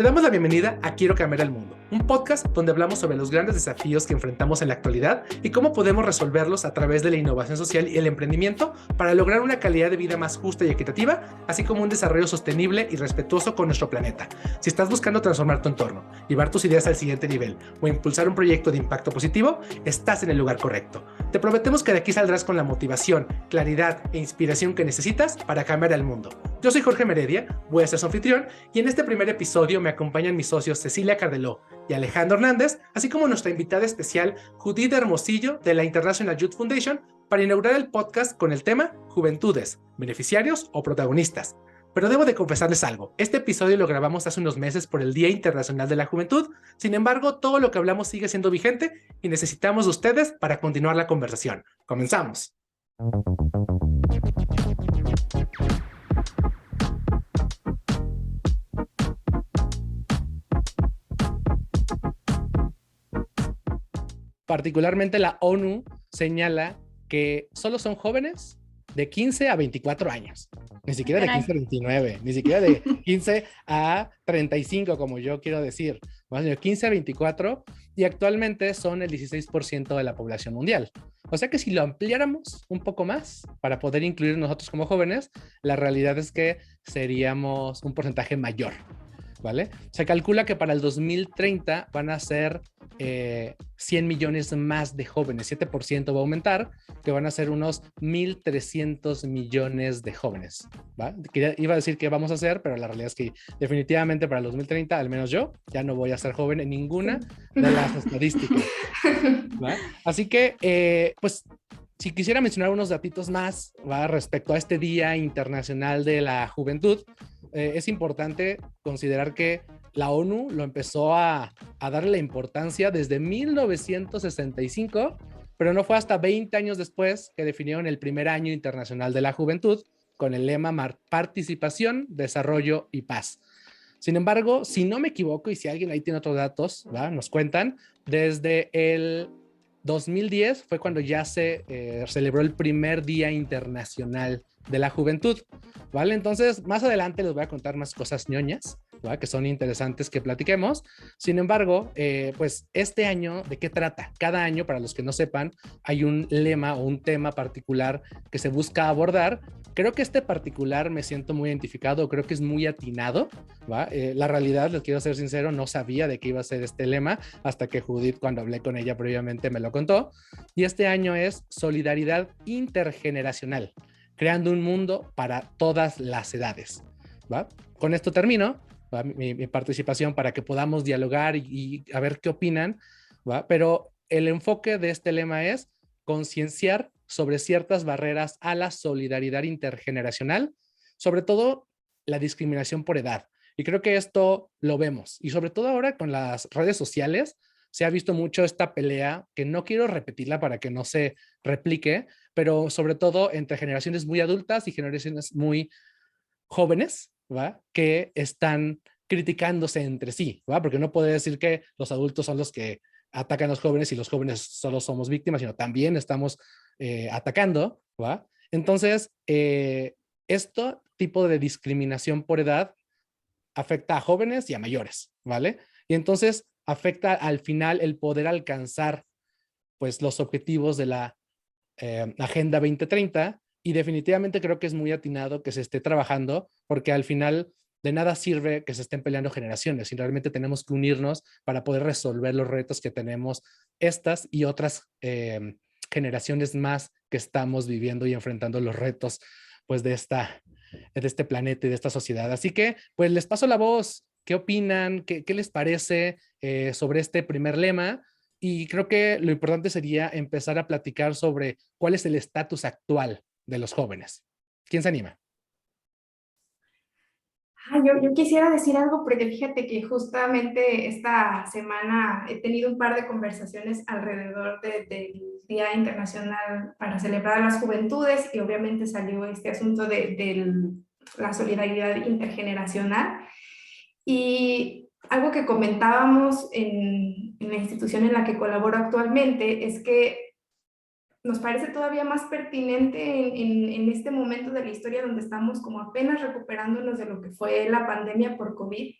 Te damos la bienvenida a Quiero cambiar el mundo, un podcast donde hablamos sobre los grandes desafíos que enfrentamos en la actualidad y cómo podemos resolverlos a través de la innovación social y el emprendimiento para lograr una calidad de vida más justa y equitativa, así como un desarrollo sostenible y respetuoso con nuestro planeta. Si estás buscando transformar tu entorno, llevar tus ideas al siguiente nivel o impulsar un proyecto de impacto positivo, estás en el lugar correcto. Te prometemos que de aquí saldrás con la motivación, claridad e inspiración que necesitas para cambiar el mundo. Yo soy Jorge Meredia, voy a ser su anfitrión y en este primer episodio me acompañan mis socios Cecilia Cardeló y Alejandro Hernández, así como nuestra invitada especial Judith Hermosillo de la International Youth Foundation para inaugurar el podcast con el tema Juventudes, beneficiarios o protagonistas. Pero debo de confesarles algo, este episodio lo grabamos hace unos meses por el Día Internacional de la Juventud, sin embargo todo lo que hablamos sigue siendo vigente y necesitamos de ustedes para continuar la conversación. Comenzamos. Particularmente la ONU señala que solo son jóvenes de 15 a 24 años, ni siquiera de 15 a 29, ni siquiera de 15 a 35, como yo quiero decir, más de 15 a 24, y actualmente son el 16% de la población mundial. O sea que si lo ampliáramos un poco más para poder incluir nosotros como jóvenes, la realidad es que seríamos un porcentaje mayor, ¿vale? Se calcula que para el 2030 van a ser 100 millones más de jóvenes, 7% va a aumentar, que van a ser unos 1.300 millones de jóvenes, ¿va? Iba a decir que vamos a hacer, pero la realidad es que definitivamente para el 2030, al menos yo, ya no voy a ser joven en ninguna de las estadísticas, ¿va? Así que, pues, si quisiera mencionar unos datitos más, ¿va? Respecto a este Día Internacional de la Juventud, es importante considerar que la ONU lo empezó a darle la importancia desde 1965, pero no fue hasta 20 años después que definieron el primer Año Internacional de la Juventud con el lema Participación, Desarrollo y Paz. Sin embargo, si no me equivoco, y si alguien ahí tiene otros datos, ¿va? Nos cuentan, desde el 2010 fue cuando ya se celebró el primer Día Internacional de la Juventud, ¿vale? Entonces, más adelante les voy a contar más cosas ñoñas, ¿va? Que son interesantes que platiquemos. Sin embargo, pues este año, ¿de qué trata? Cada año, para los que no sepan, hay un lema o un tema particular que se busca abordar. Creo que este particular me siento muy identificado, creo que es muy atinado, ¿va? La realidad, les quiero ser sincero, no sabía de qué iba a ser este lema hasta que Judith, cuando hablé con ella previamente, me lo contó. Y este año es Solidaridad Intergeneracional, creando un mundo para todas las edades, ¿va? Con esto termino, ¿va? Mi participación para que podamos dialogar y a ver qué opinan, ¿va? Pero el enfoque de este lema es concienciar sobre ciertas barreras a la solidaridad intergeneracional, sobre todo la discriminación por edad. Y creo que esto lo vemos. Y sobre todo ahora con las redes sociales, se ha visto mucho esta pelea, que no quiero repetirla para que no se replique, pero sobre todo entre generaciones muy adultas y generaciones muy jóvenes, ¿va? Que están criticándose entre sí, ¿va? Porque no puede decir que los adultos son los que atacan a los jóvenes y los jóvenes solo somos víctimas, sino también estamos atacando, ¿va? Entonces, esto tipo de discriminación por edad afecta a jóvenes y a mayores, ¿vale? Y entonces afecta al final el poder alcanzar pues los objetivos de la Agenda 2030, y definitivamente creo que es muy atinado que se esté trabajando, porque al final de nada sirve que se estén peleando generaciones y realmente tenemos que unirnos para poder resolver los retos que tenemos estas y otras generaciones más que estamos viviendo y enfrentando los retos pues de este planeta y de esta sociedad. Así que pues les paso la voz. ¿Qué opinan? ¿Qué les parece sobre este primer lema? Y creo que lo importante sería empezar a platicar sobre cuál es el estatus actual de los jóvenes. ¿Quién se anima? Yo quisiera decir algo porque fíjate que justamente esta semana he tenido un par de conversaciones alrededor del Día Internacional para celebrar a las juventudes y obviamente salió este asunto de la solidaridad intergeneracional. Y algo que comentábamos en la institución en la que colaboro actualmente es que nos parece todavía más pertinente en este momento de la historia donde estamos como apenas recuperándonos de lo que fue la pandemia por COVID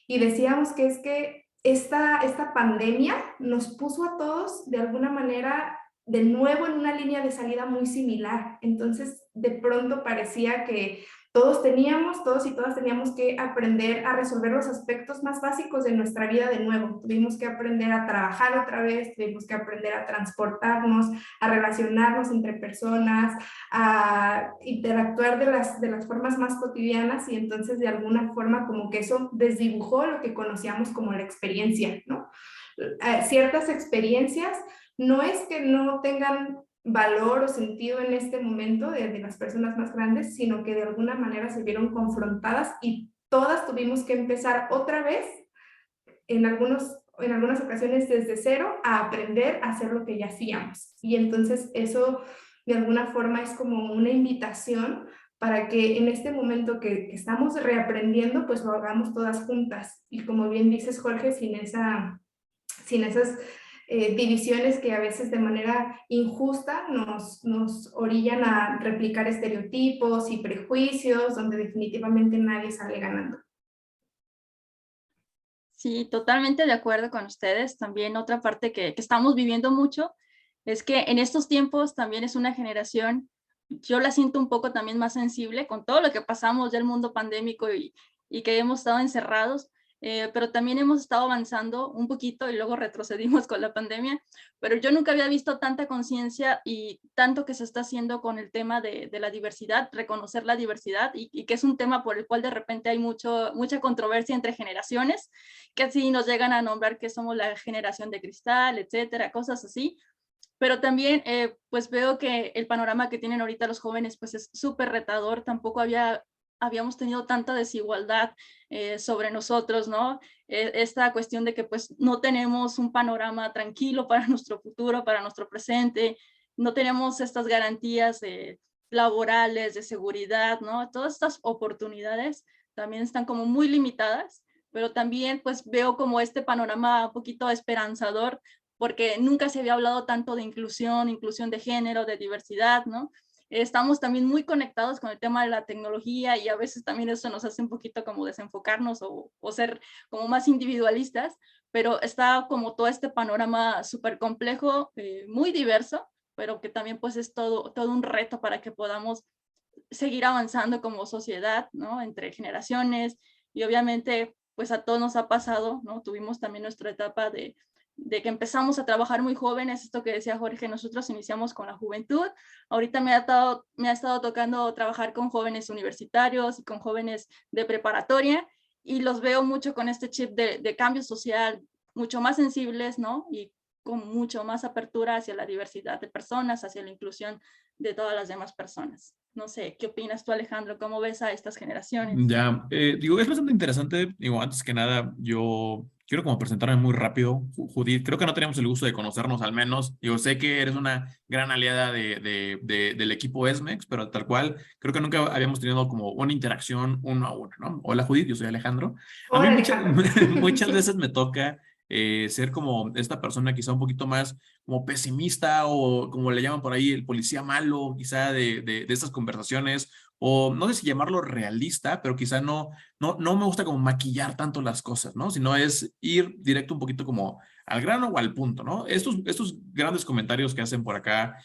y decíamos que es que esta pandemia nos puso a todos de alguna manera de nuevo en una línea de salida muy similar. Entonces, de pronto parecía que todos y todas teníamos que aprender a resolver los aspectos más básicos de nuestra vida de nuevo. Tuvimos que aprender a trabajar otra vez, tuvimos que aprender a transportarnos, a relacionarnos entre personas, a interactuar de las formas más cotidianas, y entonces de alguna forma como que eso desdibujó lo que conocíamos como la experiencia, ¿no? Ciertas experiencias no es que no tengan valor o sentido en este momento de las personas más grandes, sino que de alguna manera se vieron confrontadas y todas tuvimos que empezar otra vez, en algunas ocasiones desde cero, a aprender a hacer lo que ya hacíamos. Y entonces eso de alguna forma es como una invitación para que en este momento que estamos reaprendiendo, pues lo hagamos todas juntas. Y como bien dices, Jorge, sin esas divisiones que a veces de manera injusta nos orillan a replicar estereotipos y prejuicios, donde definitivamente nadie sale ganando. Sí, totalmente de acuerdo con ustedes. También otra parte que estamos viviendo mucho es que en estos tiempos también es una generación, yo la siento un poco también más sensible con todo lo que pasamos ya el mundo pandémico y que hemos estado encerrados, pero también hemos estado avanzando un poquito y luego retrocedimos con la pandemia, pero yo nunca había visto tanta conciencia y tanto que se está haciendo con el tema de la diversidad, reconocer la diversidad y que es un tema por el cual de repente hay mucha controversia entre generaciones, que así nos llegan a nombrar que somos la generación de cristal, etcétera, cosas así. Pero también pues veo que el panorama que tienen ahorita los jóvenes pues es súper retador. Tampoco habíamos tenido tanta desigualdad sobre nosotros, ¿no? Esta cuestión de que pues no tenemos un panorama tranquilo para nuestro futuro, para nuestro presente, no tenemos estas garantías laborales, de seguridad, ¿no? Todas estas oportunidades también están como muy limitadas, pero también pues veo como este panorama un poquito esperanzador, porque nunca se había hablado tanto de inclusión de género, de diversidad, ¿no? Estamos también muy conectados con el tema de la tecnología y a veces también eso nos hace un poquito como desenfocarnos o ser como más individualistas, pero está como todo este panorama súper complejo, muy diverso, pero que también pues es todo un reto para que podamos seguir avanzando como sociedad, ¿no? Entre generaciones y obviamente pues a todos nos ha pasado, ¿no? Tuvimos también nuestra etapa de que empezamos a trabajar muy jóvenes, esto que decía Jorge, nosotros iniciamos con la juventud, ahorita me ha estado tocando trabajar con jóvenes universitarios y con jóvenes de preparatoria y los veo mucho con este chip de cambio social, mucho más sensibles, ¿no? Y con mucho más apertura hacia la diversidad de personas, hacia la inclusión de todas las demás personas. No sé, ¿qué opinas tú, Alejandro? ¿Cómo ves a estas generaciones? Ya, digo, es bastante interesante. Digo, antes que nada, yo quiero como presentarme muy rápido, Judith. Creo que no teníamos el gusto de conocernos al menos. Digo, sé que eres una gran aliada del equipo ESMEX, pero tal cual, creo que nunca habíamos tenido como una interacción uno a uno, ¿no? Hola, Judith, yo soy Alejandro. A mí Hola, Alejandro. muchas veces me toca ser como esta persona quizá un poquito más como pesimista o como le llaman por ahí el policía malo, quizá de estas conversaciones o no sé si llamarlo realista, pero quizá no me gusta como maquillar tanto las cosas, ¿no? Sino es ir directo un poquito como al grano o al punto, ¿no? Estos grandes comentarios que hacen por acá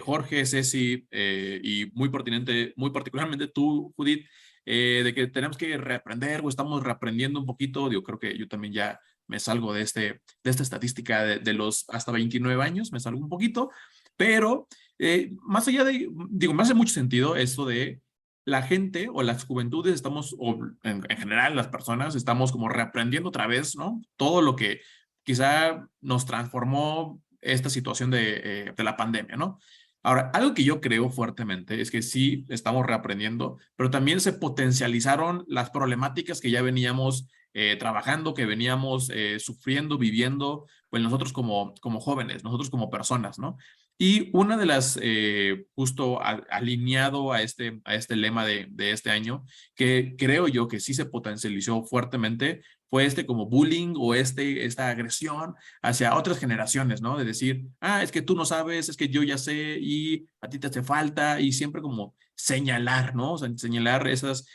Jorge, Ceci y muy pertinente, muy particularmente tú, Judith, de que tenemos que reaprender o estamos reaprendiendo un poquito, digo, creo que yo también ya me salgo de esta estadística de los hasta 29 años, me salgo un poquito, pero más allá de, digo, me hace mucho sentido esto de la gente o las juventudes estamos, o en general las personas, estamos como reaprendiendo otra vez, ¿no? Todo lo que quizá nos transformó esta situación de la pandemia, ¿no? Ahora, algo que yo creo fuertemente es que sí estamos reaprendiendo, pero también se potencializaron las problemáticas que ya veníamos trabajando, que veníamos sufriendo, viviendo, pues nosotros como jóvenes, nosotros como personas, ¿no? Y una de las, justo alineado a este lema de este año, que creo yo que sí se potencializó fuertemente, fue este como bullying o esta agresión hacia otras generaciones, ¿no? De decir, ah, es que tú no sabes, es que yo ya sé y a ti te hace falta y siempre como señalar, ¿no? O sea, señalar esos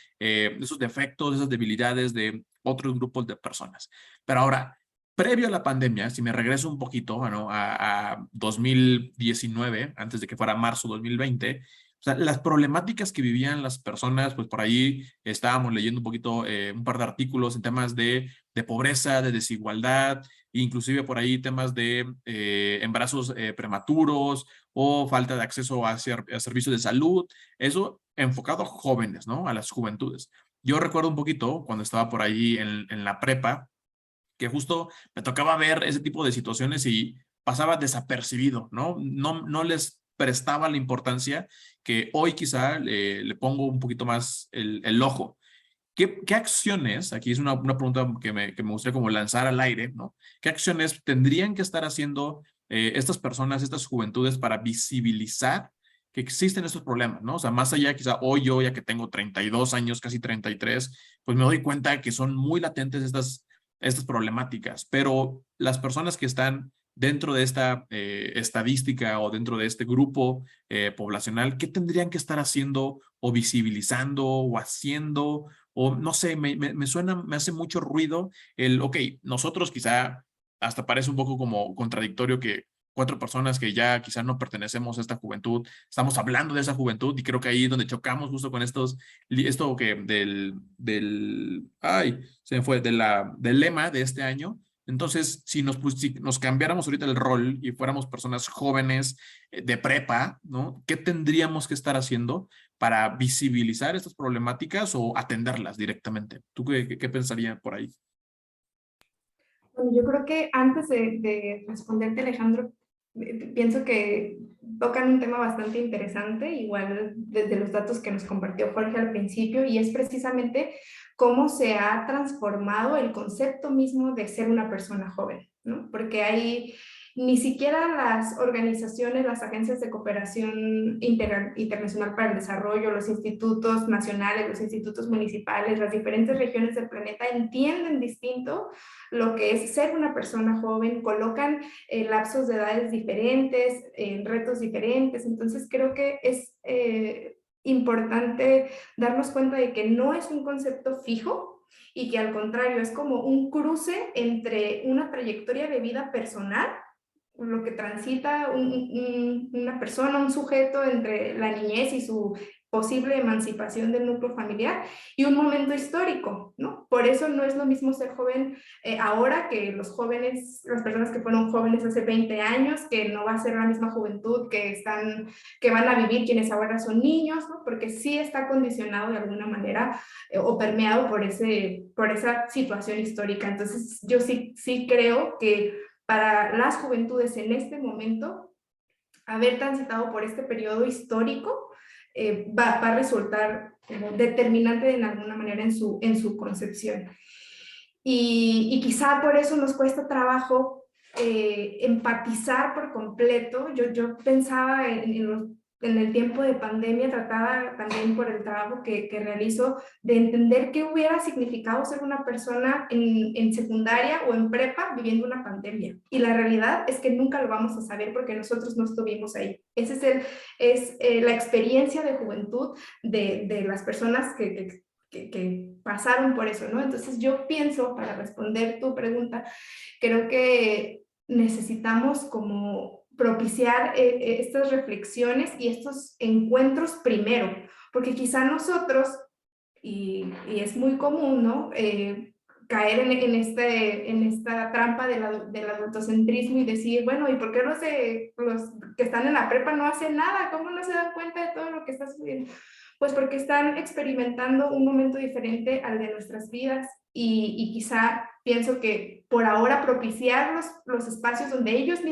defectos, esas debilidades otros grupos de personas. Pero ahora, previo a la pandemia, si me regreso un poquito, bueno, a 2019, antes de que fuera marzo 2020, o sea, las problemáticas que vivían las personas, pues por ahí estábamos leyendo un poquito, un par de artículos en temas de pobreza, de desigualdad, inclusive por ahí temas de embarazos prematuros o falta de acceso a servicios de salud, eso enfocado a jóvenes, ¿no? A las juventudes. Yo recuerdo un poquito cuando estaba por ahí en la prepa, que justo me tocaba ver ese tipo de situaciones y pasaba desapercibido, ¿no? No les prestaba la importancia que hoy quizá le pongo un poquito más el ojo. ¿Qué acciones, aquí es una pregunta que me gustaría como lanzar al aire, ¿no? ¿Qué acciones tendrían que estar haciendo estas personas, estas juventudes para visibilizar que existen estos problemas, ¿no? O sea, más allá quizá hoy yo, ya que tengo 32 años, casi 33, pues me doy cuenta que son muy latentes estas problemáticas, pero las personas que están dentro de esta estadística o dentro de este grupo poblacional, ¿qué tendrían que estar haciendo o visibilizando o haciendo? O no sé, me suena, me hace mucho ruido ok, nosotros quizá hasta parece un poco como contradictorio que 4 personas que ya quizá no pertenecemos a esta juventud, estamos hablando de esa juventud y creo que ahí es donde chocamos justo con esto que ay, se me fue, del lema de este año. Entonces, si nos cambiáramos ahorita el rol y fuéramos personas jóvenes de prepa, ¿no? ¿Qué tendríamos que estar haciendo para visibilizar estas problemáticas o atenderlas directamente? ¿Tú qué pensarías por ahí? Bueno, yo creo que antes de responderte, Alejandro, pienso que tocan un tema bastante interesante, igual desde los datos que nos compartió Jorge al principio, y es precisamente cómo se ha transformado el concepto mismo de ser una persona joven, ¿no? Porque hay ni siquiera las organizaciones, las agencias de cooperación internacional para el desarrollo, los institutos nacionales, los institutos municipales, las diferentes regiones del planeta entienden distinto lo que es ser una persona joven, colocan lapsos de edades diferentes, retos diferentes. Entonces creo que es importante darnos cuenta de que no es un concepto fijo y que al contrario es como un cruce entre una trayectoria de vida personal, lo que transita una persona, un sujeto entre la niñez y su posible emancipación del núcleo familiar y un momento histórico, ¿no? Por eso no es lo mismo ser joven ahora que los jóvenes, las personas que fueron jóvenes hace 20 años, que no va a ser la misma juventud que van a vivir quienes ahora son niños, ¿no? Porque sí está condicionado de alguna manera o permeado por esa situación histórica. Entonces yo sí creo que para las juventudes en este momento, haber transitado por este periodo histórico va a resultar como determinante en alguna manera en su concepción. Y quizá por eso nos cuesta trabajo empatizar por completo. Yo pensaba en el tiempo de pandemia, trataba también por el trabajo que realizo de entender qué hubiera significado ser una persona en secundaria o en prepa viviendo una pandemia. Y la realidad es que nunca lo vamos a saber porque nosotros no estuvimos ahí. Esa es la experiencia de juventud de las personas que pasaron por eso, ¿no? Entonces yo pienso, para responder tu pregunta, creo que necesitamos como propiciar estas reflexiones y estos encuentros primero, porque quizá nosotros, y es muy común, ¿no? Caer en esta trampa del adultocentrismo y decir, bueno, ¿y por qué los que están en la prepa no hacen nada? ¿Cómo no se dan cuenta de todo lo que está sucediendo? Pues porque están experimentando un momento diferente al de nuestras vidas y quizá pienso que por ahora propiciar los espacios donde ellos y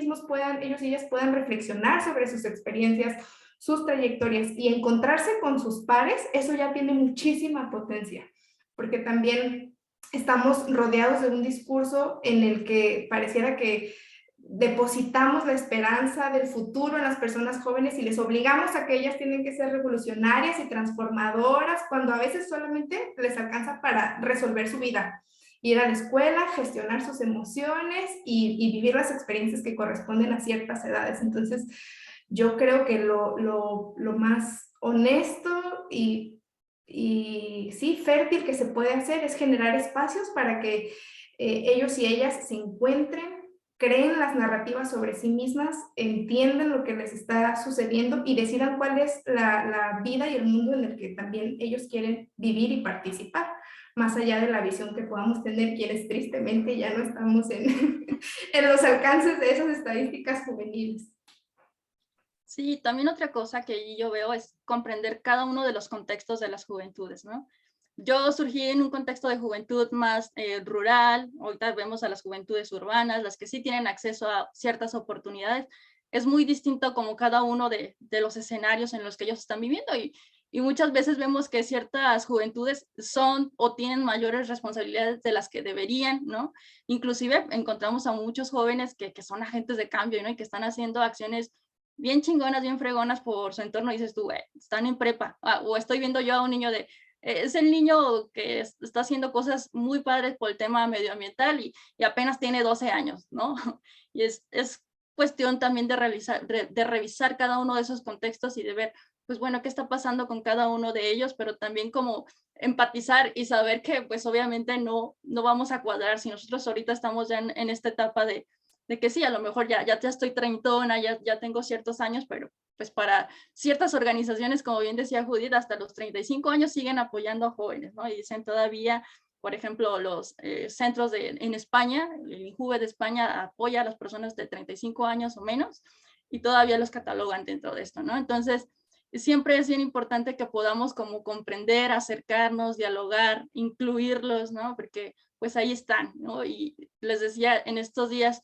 ellas puedan reflexionar sobre sus experiencias, sus trayectorias y encontrarse con sus pares, eso ya tiene muchísima potencia, porque también estamos rodeados de un discurso en el que pareciera que depositamos la esperanza del futuro en las personas jóvenes y les obligamos a que ellas tienen que ser revolucionarias y transformadoras, cuando a veces solamente les alcanza para resolver su vida, ir a la escuela, gestionar sus emociones y vivir las experiencias que corresponden a ciertas edades. Entonces, yo creo que lo más honesto y y sí, fértil que se puede hacer es generar espacios para que ellos y ellas se encuentren, creen las narrativas sobre sí mismas, entiendan lo que les está sucediendo y decidan cuál es la vida y el mundo en el que también ellos quieren vivir y participar, más allá de la visión que podamos tener, quienes tristemente ya no estamos en, en los alcances de esas estadísticas juveniles. Sí, también otra cosa que yo veo es comprender cada uno de los contextos de las juventudes, ¿no? Yo surgí en un contexto de juventud más rural, ahorita vemos a las juventudes urbanas, las que sí tienen acceso a ciertas oportunidades. Es muy distinto como cada uno de los escenarios en los que ellos están viviendo y muchas veces vemos que ciertas juventudes son o tienen mayores responsabilidades de las que deberían, ¿no? Inclusive encontramos a muchos jóvenes que son agentes de cambio, ¿no? Y que están haciendo acciones bien chingonas, bien fregonas por su entorno, y dices tú, están en prepa, o estoy viendo yo a un niño de, es el niño que está haciendo cosas muy padres por el tema medioambiental y apenas tiene 12 años, ¿no? Y es cuestión también de revisar cada uno de esos contextos y de ver, pues bueno, qué está pasando con cada uno de ellos, pero también como empatizar y saber que pues obviamente no vamos a cuadrar si nosotros ahorita estamos ya en esta etapa de que sí, a lo mejor ya estoy treintona, ya tengo ciertos años, pero pues para ciertas organizaciones, como bien decía Judith, hasta los 35 años siguen apoyando a jóvenes, ¿no? Y dicen todavía, por ejemplo, los centros en España, el INJUVE de España apoya a las personas de 35 años o menos y todavía los catalogan dentro de esto, ¿no? Entonces, siempre es bien importante que podamos como comprender, acercarnos, dialogar, incluirlos, ¿no? Porque pues ahí están, ¿no? Y les decía, en estos días,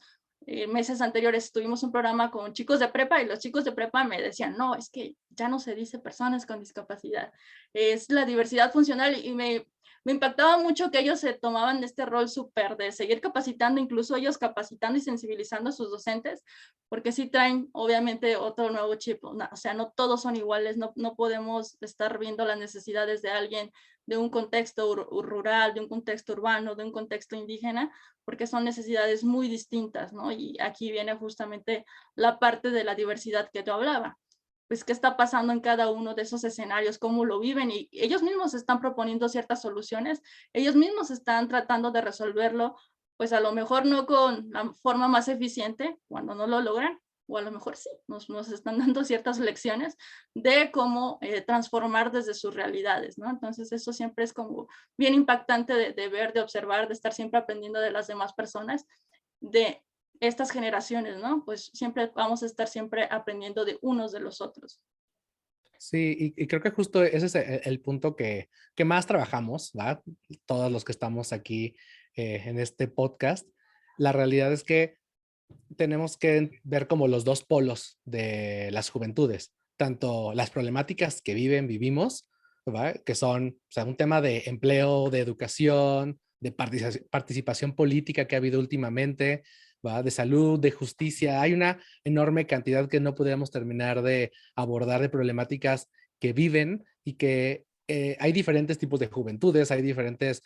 meses anteriores tuvimos un programa con chicos de prepa y los chicos de prepa me decían, no, es que ya no se dice personas con discapacidad, es la diversidad funcional y me impactaba mucho que ellos se tomaban este rol súper de seguir capacitando, incluso ellos capacitando y sensibilizando a sus docentes, porque sí traen obviamente otro nuevo chip, o sea, no todos son iguales, no podemos estar viendo las necesidades de alguien de un contexto rural, de un contexto urbano, de un contexto indígena, porque son necesidades muy distintas, ¿no? Y aquí viene justamente la parte de la diversidad que tú hablaba. Pues qué está pasando en cada uno de esos escenarios, cómo lo viven y ellos mismos están proponiendo ciertas soluciones, ellos mismos están tratando de resolverlo, pues a lo mejor no con la forma más eficiente cuando no lo logran, o a lo mejor sí, nos están dando ciertas lecciones de cómo transformar desde sus realidades, ¿no? Entonces eso siempre es como bien impactante de ver, de observar, de estar siempre aprendiendo de las demás personas, de estas generaciones, ¿no? Pues siempre vamos a estar siempre aprendiendo de unos de los otros. Sí, y creo que justo ese es el punto que más trabajamos, ¿verdad? Todos los que estamos aquí en este podcast. La realidad es que tenemos que ver como los dos polos de las juventudes, tanto las problemáticas que vivimos, ¿verdad? Que son, o sea, un tema de empleo, de educación, de participación política que ha habido últimamente, ¿verdad? De salud, de justicia. Hay una enorme cantidad que no podríamos terminar de abordar de problemáticas que viven y que hay diferentes tipos de juventudes, hay diferentes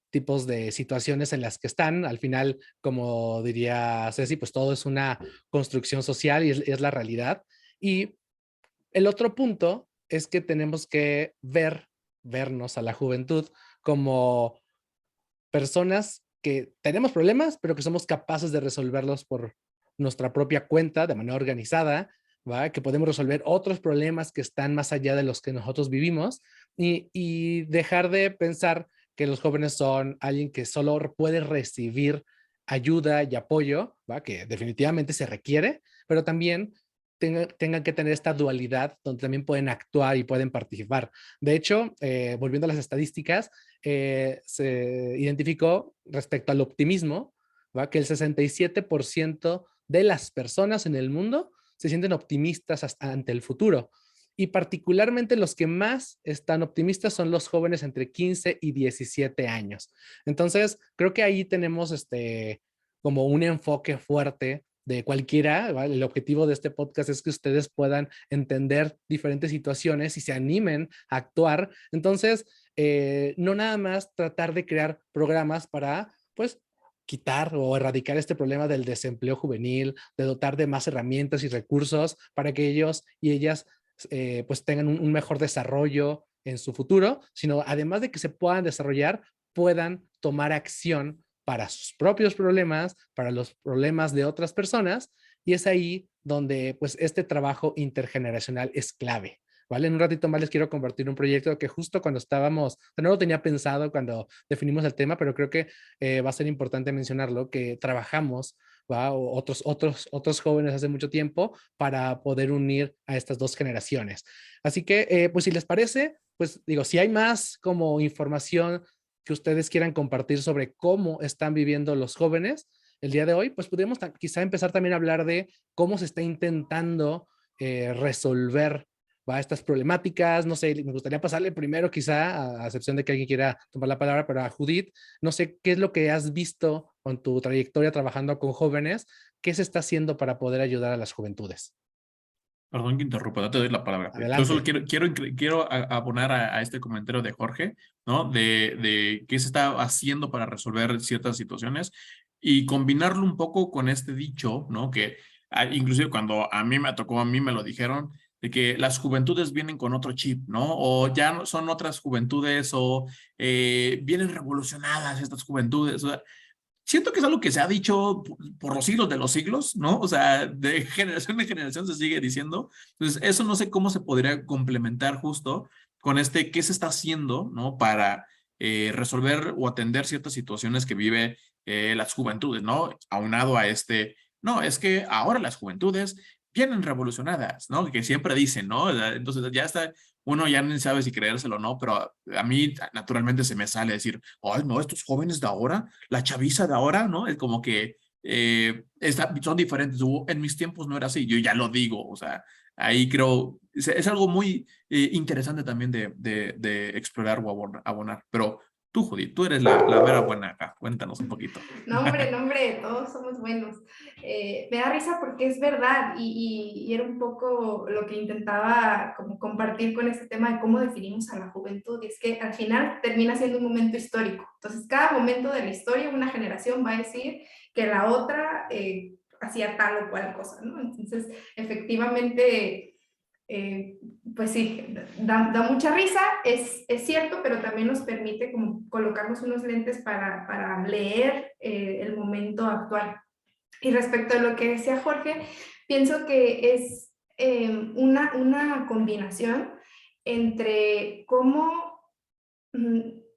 tipos de situaciones en las que están. Al final, como diría Ceci, pues todo es una construcción social y es la realidad. Y el otro punto es que tenemos que vernos a la juventud como personas que tenemos problemas, pero que somos capaces de resolverlos por nuestra propia cuenta, de manera organizada, ¿va? Que podemos resolver otros problemas que están más allá de los que nosotros vivimos y dejar de pensar que los jóvenes son alguien que solo puede recibir ayuda y apoyo, ¿va? Que definitivamente se requiere, pero también tengan que tener esta dualidad donde también pueden actuar y pueden participar. De hecho, volviendo a las estadísticas, se identificó respecto al optimismo, ¿va? Que el 67% de las personas en el mundo se sienten optimistas ante el futuro. Y particularmente los que más están optimistas son los jóvenes entre 15 y 17 años. Entonces, creo que ahí tenemos como un enfoque fuerte de cualquiera, ¿vale? El objetivo de este podcast es que ustedes puedan entender diferentes situaciones y se animen a actuar. Entonces, no nada más tratar de crear programas para, pues, quitar o erradicar este problema del desempleo juvenil, de dotar de más herramientas y recursos para que ellos y ellas pues tengan un mejor desarrollo en su futuro, sino además de que se puedan desarrollar, puedan tomar acción para sus propios problemas, para los problemas de otras personas, y es ahí donde pues este trabajo intergeneracional es clave. ¿Vale? En un ratito más les quiero compartir un proyecto que justo cuando estábamos, no lo tenía pensado cuando definimos el tema, pero creo que va a ser importante mencionarlo, que trabajamos, ¿va? O otros jóvenes hace mucho tiempo para poder unir a estas dos generaciones. Así que, pues si les parece, pues digo, si hay más como información que ustedes quieran compartir sobre cómo están viviendo los jóvenes el día de hoy, pues podríamos quizá empezar también a hablar de cómo se está intentando resolver, ¿va? Estas problemáticas. No sé, me gustaría pasarle primero quizá, a excepción de que alguien quiera tomar la palabra, pero a Judith, no sé qué es lo que has visto con tu trayectoria trabajando con jóvenes, qué se está haciendo para poder ayudar a las juventudes. Perdón que interrumpa, no te doy la palabra. Yo solo Adelante. quiero abonar a este comentario de Jorge, ¿no? De qué se está haciendo para resolver ciertas situaciones y combinarlo un poco con este dicho, ¿no? Que inclusive cuando a mí me tocó, a mí me lo dijeron, de que las juventudes vienen con otro chip, ¿no? O ya no son otras juventudes o vienen revolucionadas estas juventudes. O sea, siento que es algo que se ha dicho por los siglos de los siglos, ¿no? O sea, de generación en generación se sigue diciendo. Entonces, eso no sé cómo se podría complementar justo con qué se está haciendo, ¿no? Para resolver o atender ciertas situaciones que vive las juventudes, ¿no? Aunado a no, es que ahora las juventudes vienen revolucionadas, ¿no? Que siempre dicen, ¿no? Entonces ya está, uno ya no sabe si creérselo o no, pero a mí naturalmente se me sale decir, ay, no, estos jóvenes de ahora, la chaviza de ahora, ¿no? Es como que son diferentes. En mis tiempos no era así, yo ya lo digo, o sea, ahí creo, es algo muy interesante también de explorar o abonar. Pero tú, Judith, tú eres la mera buena acá, cuéntanos un poquito. No, hombre, todos somos buenos. Me da risa porque es verdad y era un poco lo que intentaba como compartir con este tema de cómo definimos a la juventud. Y es que al final termina siendo un momento histórico. Entonces, cada momento de la historia, una generación va a decir que la otra hacía tal o cual cosa, ¿no? Entonces, efectivamente... pues sí, da mucha risa, es cierto, pero también nos permite como colocarnos unos lentes para leer el momento actual. Y respecto a lo que decía Jorge, pienso que es una combinación entre cómo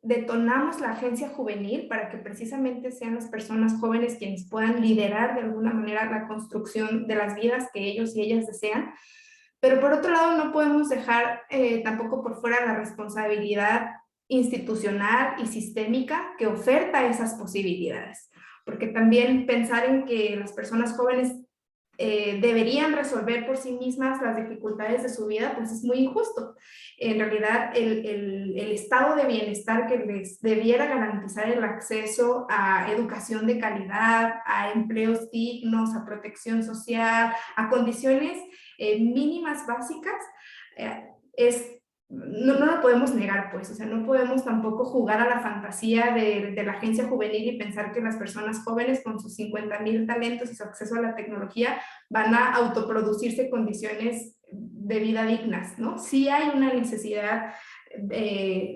detonamos la agencia juvenil para que precisamente sean las personas jóvenes quienes puedan liderar de alguna manera la construcción de las vidas que ellos y ellas desean. Pero por otro lado, no podemos dejar tampoco por fuera la responsabilidad institucional y sistémica que oferta esas posibilidades. Porque también pensar en que las personas jóvenes deberían resolver por sí mismas las dificultades de su vida, pues es muy injusto. En realidad, el estado de bienestar que les debiera garantizar el acceso a educación de calidad, a empleos dignos, a protección social, a condiciones mínimas básicas, no lo podemos negar, pues, o sea, no podemos tampoco jugar a la fantasía de la agencia juvenil y pensar que las personas jóvenes con sus 50,000 talentos y su acceso a la tecnología van a autoproducirse condiciones de vida dignas, ¿no? Sí hay una necesidad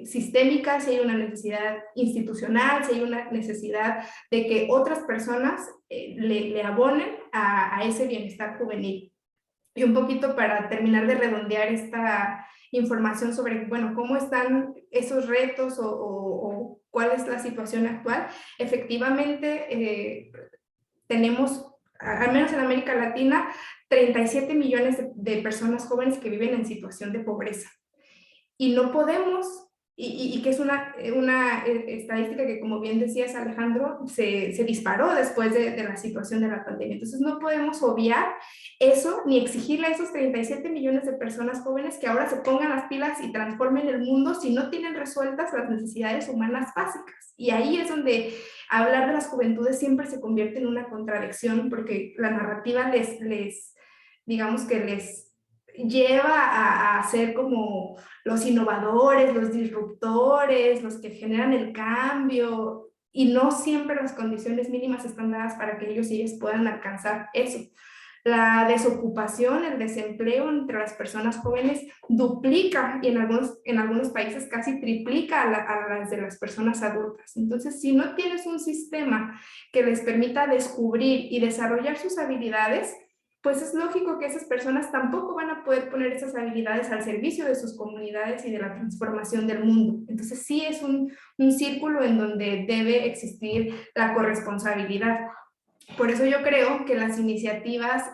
sistémica, sí hay una necesidad institucional, sí hay una necesidad de que otras personas le abonen a ese bienestar juvenil. Y un poquito para terminar de redondear esta información sobre, bueno, cómo están esos retos o cuál es la situación actual. Efectivamente, tenemos, al menos en América Latina, 37 millones de personas jóvenes que viven en situación de pobreza. Y no podemos, y que es una estadística que, como bien decías, Alejandro, se disparó después de la situación de la pandemia. Entonces no podemos obviar eso, ni exigirle a esos 37 millones de personas jóvenes que ahora se pongan las pilas y transformen el mundo si no tienen resueltas las necesidades humanas básicas. Y ahí es donde hablar de las juventudes siempre se convierte en una contradicción, porque la narrativa digamos que les lleva a ser como los innovadores, los disruptores, los que generan el cambio, y no siempre las condiciones mínimas están dadas para que ellos y ellas puedan alcanzar eso. La desocupación, el desempleo entre las personas jóvenes duplica y en algunos países casi triplica a las de las personas adultas. Entonces, si no tienes un sistema que les permita descubrir y desarrollar sus habilidades, pues es lógico que esas personas tampoco van a poder poner esas habilidades al servicio de sus comunidades y de la transformación del mundo. Entonces sí es un círculo en donde debe existir la corresponsabilidad. Por eso yo creo que las iniciativas,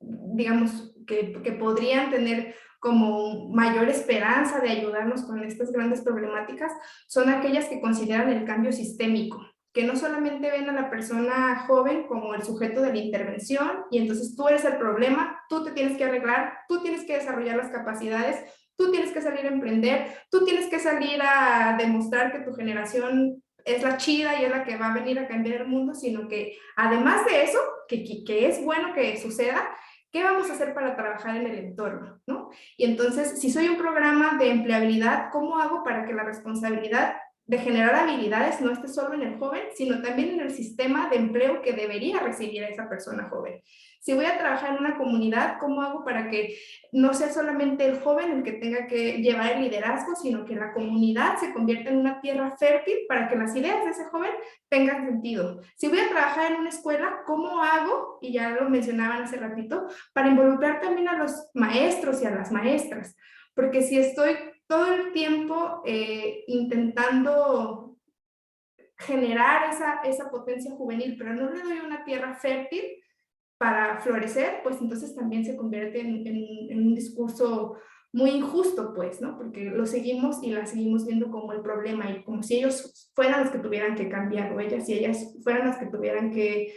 digamos, que podrían tener como mayor esperanza de ayudarnos con estas grandes problemáticas, son aquellas que consideran el cambio sistémico, que no solamente ven a la persona joven como el sujeto de la intervención y entonces tú eres el problema, tú te tienes que arreglar, tú tienes que desarrollar las capacidades, tú tienes que salir a emprender, tú tienes que salir a demostrar que tu generación es la chida y es la que va a venir a cambiar el mundo, sino que además de eso, que es bueno que suceda, ¿qué vamos a hacer para trabajar en el entorno? ¿No? Y entonces, si soy un programa de empleabilidad, ¿cómo hago para que la responsabilidad de generar habilidades no esté solo en el joven, sino también en el sistema de empleo que debería recibir a esa persona joven? Si voy a trabajar en una comunidad, ¿cómo hago para que no sea solamente el joven el que tenga que llevar el liderazgo, sino que la comunidad se convierta en una tierra fértil para que las ideas de ese joven tengan sentido? Si voy a trabajar en una escuela, ¿cómo hago? Y ya lo mencionaban hace ratito, para involucrar también a los maestros y a las maestras. Porque si estoy todo el tiempo intentando generar esa potencia juvenil, pero no le doy una tierra fértil para florecer, pues entonces también se convierte en un discurso muy injusto, pues, ¿no? Porque lo seguimos y la seguimos viendo como el problema y como si ellos fueran los que tuvieran que cambiar, o ellas y ellas fueran las que tuvieran que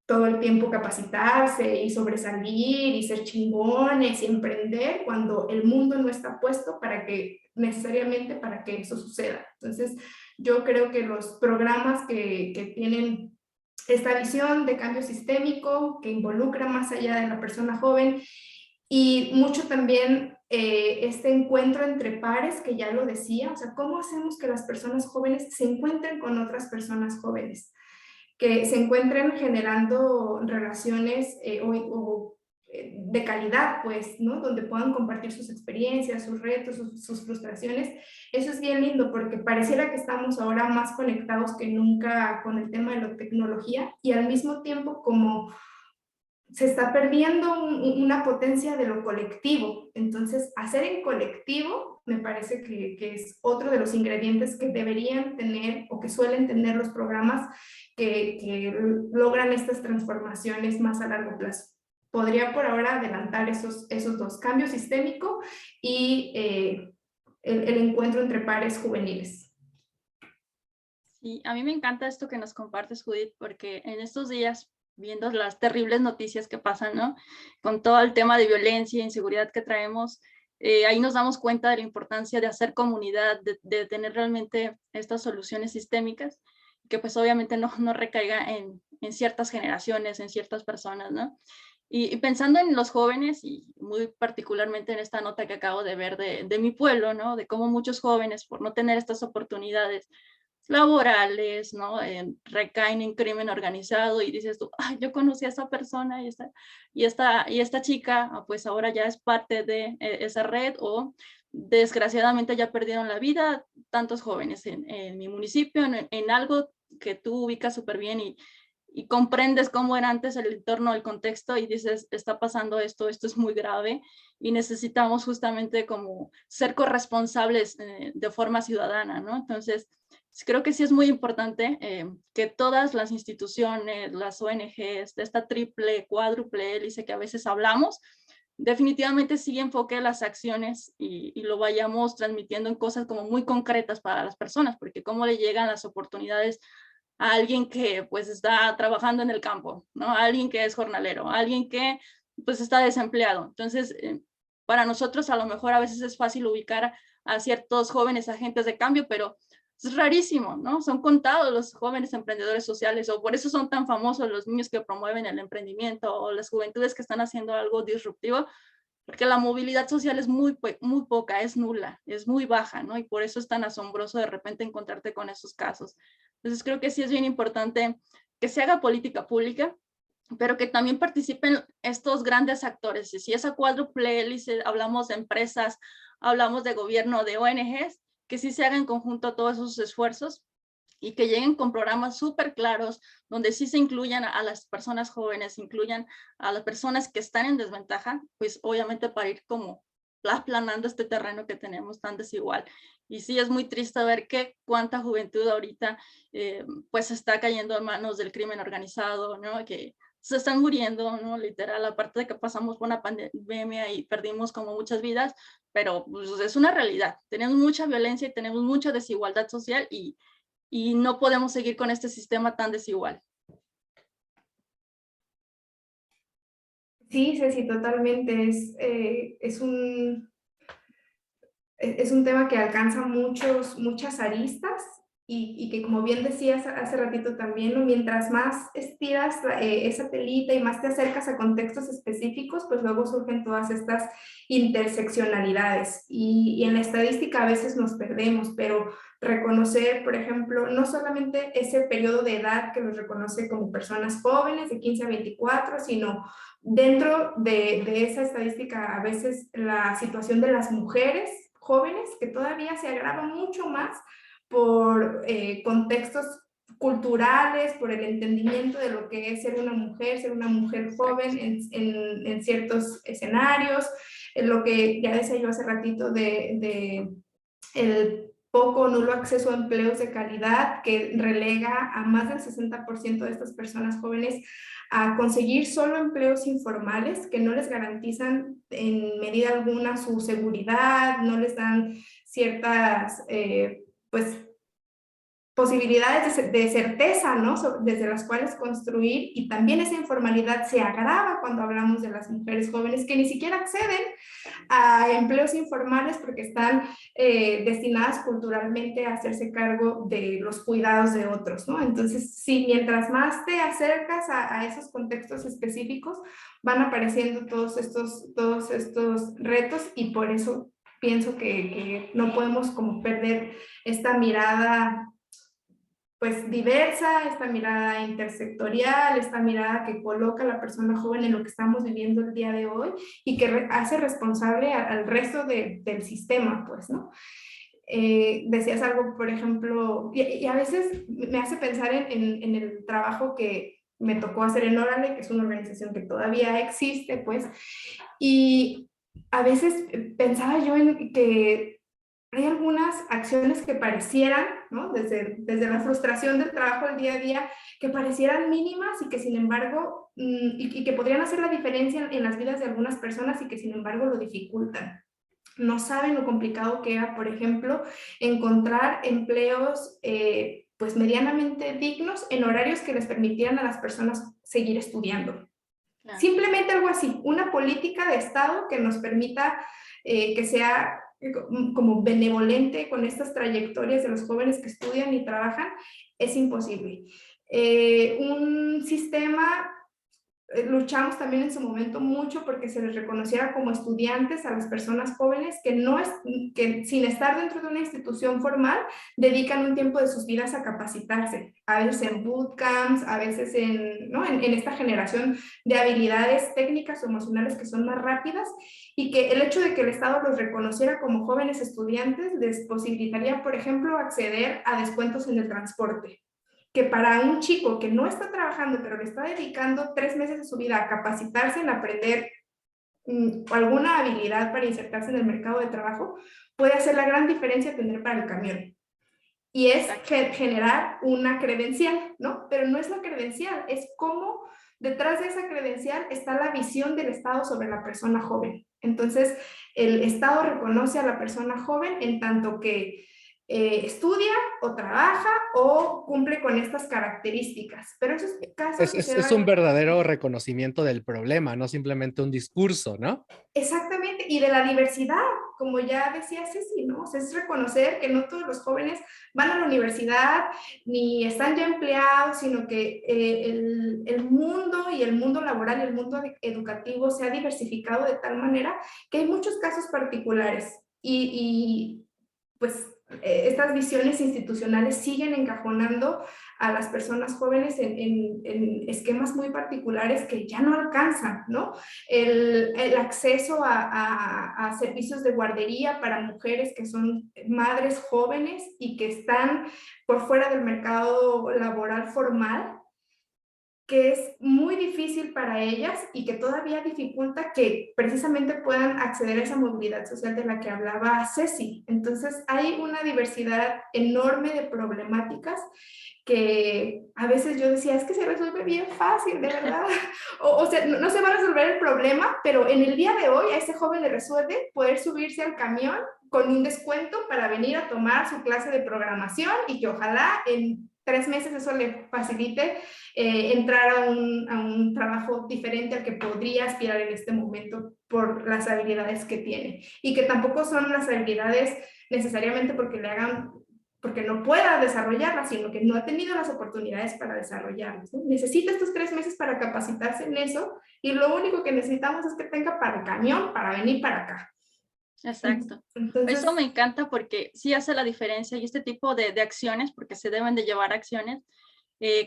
todo el tiempo capacitarse y sobresalir y ser chingones y emprender cuando el mundo no está puesto necesariamente para que eso suceda. Entonces, yo creo que los programas que tienen esta visión de cambio sistémico que involucra más allá de la persona joven y mucho también este encuentro entre pares que ya lo decía, o sea, ¿cómo hacemos que las personas jóvenes se encuentren con otras personas jóvenes? Que se encuentren generando relaciones de calidad, pues, ¿no? Donde puedan compartir sus experiencias, sus retos, sus frustraciones. Eso es bien lindo porque pareciera que estamos ahora más conectados que nunca con el tema de la tecnología y al mismo tiempo como se está perdiendo una potencia de lo colectivo. Entonces, hacer en colectivo me parece que es otro de los ingredientes que deberían tener o que suelen tener los programas que logran estas transformaciones más a largo plazo. Podría por ahora adelantar esos dos, cambio sistémico y el encuentro entre pares juveniles. Sí, a mí me encanta esto que nos compartes, Judith, porque en estos días, viendo las terribles noticias que pasan, ¿no? Con todo el tema de violencia e inseguridad que traemos, ahí nos damos cuenta de la importancia de hacer comunidad, de tener realmente estas soluciones sistémicas, que pues obviamente no recaiga en ciertas generaciones, en ciertas personas, ¿no? Y pensando en los jóvenes, y muy particularmente en esta nota que acabo de ver de mi pueblo, ¿no? De cómo muchos jóvenes, por no tener estas oportunidades laborales, ¿no? Recaen en crimen organizado y dices tú, ay, yo conocí a esa persona y esta chica, pues ahora ya es parte de esa red o desgraciadamente ya perdieron la vida tantos jóvenes en mi municipio, en algo que tú ubicas súper bien y comprendes cómo era antes el entorno, el contexto y dices, está pasando esto es muy grave y necesitamos justamente como ser corresponsables de forma ciudadana, ¿no? Entonces, creo que sí es muy importante que todas las instituciones, las ONGs, de esta triple, cuádruple hélice que a veces hablamos, definitivamente sí enfoque las acciones y lo vayamos transmitiendo en cosas como muy concretas para las personas, porque cómo le llegan las oportunidades a alguien que pues está trabajando en el campo, ¿no? A alguien que es jornalero, a alguien que pues está desempleado. Entonces, para nosotros a lo mejor a veces es fácil ubicar a ciertos jóvenes agentes de cambio, pero es rarísimo, ¿no? Son contados los jóvenes emprendedores sociales o por eso son tan famosos los niños que promueven el emprendimiento o las juventudes que están haciendo algo disruptivo, porque la movilidad social es muy poca, es nula, es muy baja, ¿no? Y por eso es tan asombroso de repente encontrarte con esos casos. Entonces creo que sí es bien importante que se haga política pública pero que también participen estos grandes actores. Y si esa cuádruple hélice, hablamos de empresas, hablamos de gobierno, de ONGs, que sí se hagan en conjunto todos esos esfuerzos y que lleguen con programas súper claros, donde sí se incluyan a las personas jóvenes, incluyan a las personas que están en desventaja, pues obviamente para ir como aplanando este terreno que tenemos tan desigual. Y sí es muy triste ver que cuánta juventud ahorita pues está cayendo en manos del crimen organizado, ¿no? Que se están muriendo, ¿no? Literal, aparte de que pasamos por una pandemia y perdimos como muchas vidas, pero pues, es una realidad. Tenemos mucha violencia y tenemos mucha desigualdad social y no podemos seguir con este sistema tan desigual. Sí, Ceci, totalmente. Es un tema que alcanza muchas aristas y que, como bien decías hace ratito también, ¿no? Mientras más estiras esa telita y más te acercas a contextos específicos, pues luego surgen todas estas interseccionalidades. Y en la estadística a veces nos perdemos, pero reconocer, por ejemplo, no solamente ese periodo de edad que los reconoce como personas jóvenes de 15 a 24, sino dentro de esa estadística a veces la situación de las mujeres jóvenes, que todavía se agrava mucho más por contextos culturales, por el entendimiento de lo que es ser una mujer joven en ciertos escenarios, en lo que ya decía yo hace ratito de el poco o nulo acceso a empleos de calidad que relega a más del 60% de estas personas jóvenes a conseguir solo empleos informales que no les garantizan en medida alguna su seguridad, no les dan ciertas pues posibilidades de certeza, ¿no? Desde las cuales construir, y también esa informalidad se agrava cuando hablamos de las mujeres jóvenes que ni siquiera acceden a empleos informales porque están destinadas culturalmente a hacerse cargo de los cuidados de otros, ¿no? Entonces, sí, mientras más te acercas a esos contextos específicos, van apareciendo todos estos retos, y por eso pienso que no podemos como perder esta mirada pues diversa, esta mirada intersectorial, esta mirada que coloca a la persona joven en lo que estamos viviendo el día de hoy y que hace responsable al resto del sistema, pues, ¿no? Decías algo, por ejemplo, y a veces me hace pensar en el trabajo que me tocó hacer en Órale, que es una organización que todavía existe, pues, y a veces pensaba yo en que hay algunas acciones que parecieran, ¿no? Desde la frustración del trabajo del día a día, que parecieran mínimas y que sin embargo, y que podrían hacer la diferencia en las vidas de algunas personas y que sin embargo lo dificultan. No saben lo complicado que era, por ejemplo, encontrar empleos pues medianamente dignos en horarios que les permitieran a las personas seguir estudiando. Claro. Simplemente algo así, una política de Estado que nos permita que sea como benevolente con estas trayectorias de los jóvenes que estudian y trabajan, es imposible. Un sistema, luchamos también en su momento mucho porque se les reconociera como estudiantes a las personas jóvenes que sin estar dentro de una institución formal dedican un tiempo de sus vidas a capacitarse, a veces en bootcamps, a veces ¿no? en esta generación de habilidades técnicas o emocionales que son más rápidas, y que el hecho de que el Estado los reconociera como jóvenes estudiantes les posibilitaría, por ejemplo, acceder a descuentos en el transporte, que para un chico que no está trabajando, pero le está dedicando 3 meses de su vida a capacitarse en aprender alguna habilidad para insertarse en el mercado de trabajo, puede hacer la gran diferencia tener para el camión. Y es generar una credencial, ¿no? Pero no es la credencial, es cómo detrás de esa credencial está la visión del Estado sobre la persona joven. Entonces, el Estado reconoce a la persona joven en tanto que estudia o trabaja o cumple con estas características. Pero esos casos es un verdadero reconocimiento del problema, no simplemente un discurso, ¿no? Exactamente, y de la diversidad, como ya decía Ceci, ¿no? O sea, es reconocer que no todos los jóvenes van a la universidad ni están ya empleados, sino que el mundo y el mundo laboral y el mundo educativo se ha diversificado de tal manera que hay muchos casos particulares y pues estas visiones institucionales siguen encajonando a las personas jóvenes en esquemas muy particulares que ya no alcanzan, ¿no? El acceso a servicios de guardería para mujeres que son madres jóvenes y que están por fuera del mercado laboral formal, que es muy difícil para ellas y que todavía dificulta que precisamente puedan acceder a esa movilidad social de la que hablaba Ceci. Entonces hay una diversidad enorme de problemáticas que a veces yo decía, es que se resuelve bien fácil, de verdad. O sea, no se va a resolver el problema, pero en el día de hoy a ese joven le resuelve poder subirse al camión con un descuento para venir a tomar su clase de programación y que ojalá en 3 meses eso le facilite entrar a un trabajo diferente al que podría aspirar en este momento por las habilidades que tiene. Y que tampoco son las habilidades necesariamente porque no pueda desarrollarlas, sino que no ha tenido las oportunidades para desarrollarlas, ¿no? Necesita estos 3 meses para capacitarse en eso y lo único que necesitamos es que tenga para el camión para venir para acá. Exacto. Entonces, eso me encanta porque sí hace la diferencia y este tipo de acciones, porque se deben de llevar acciones,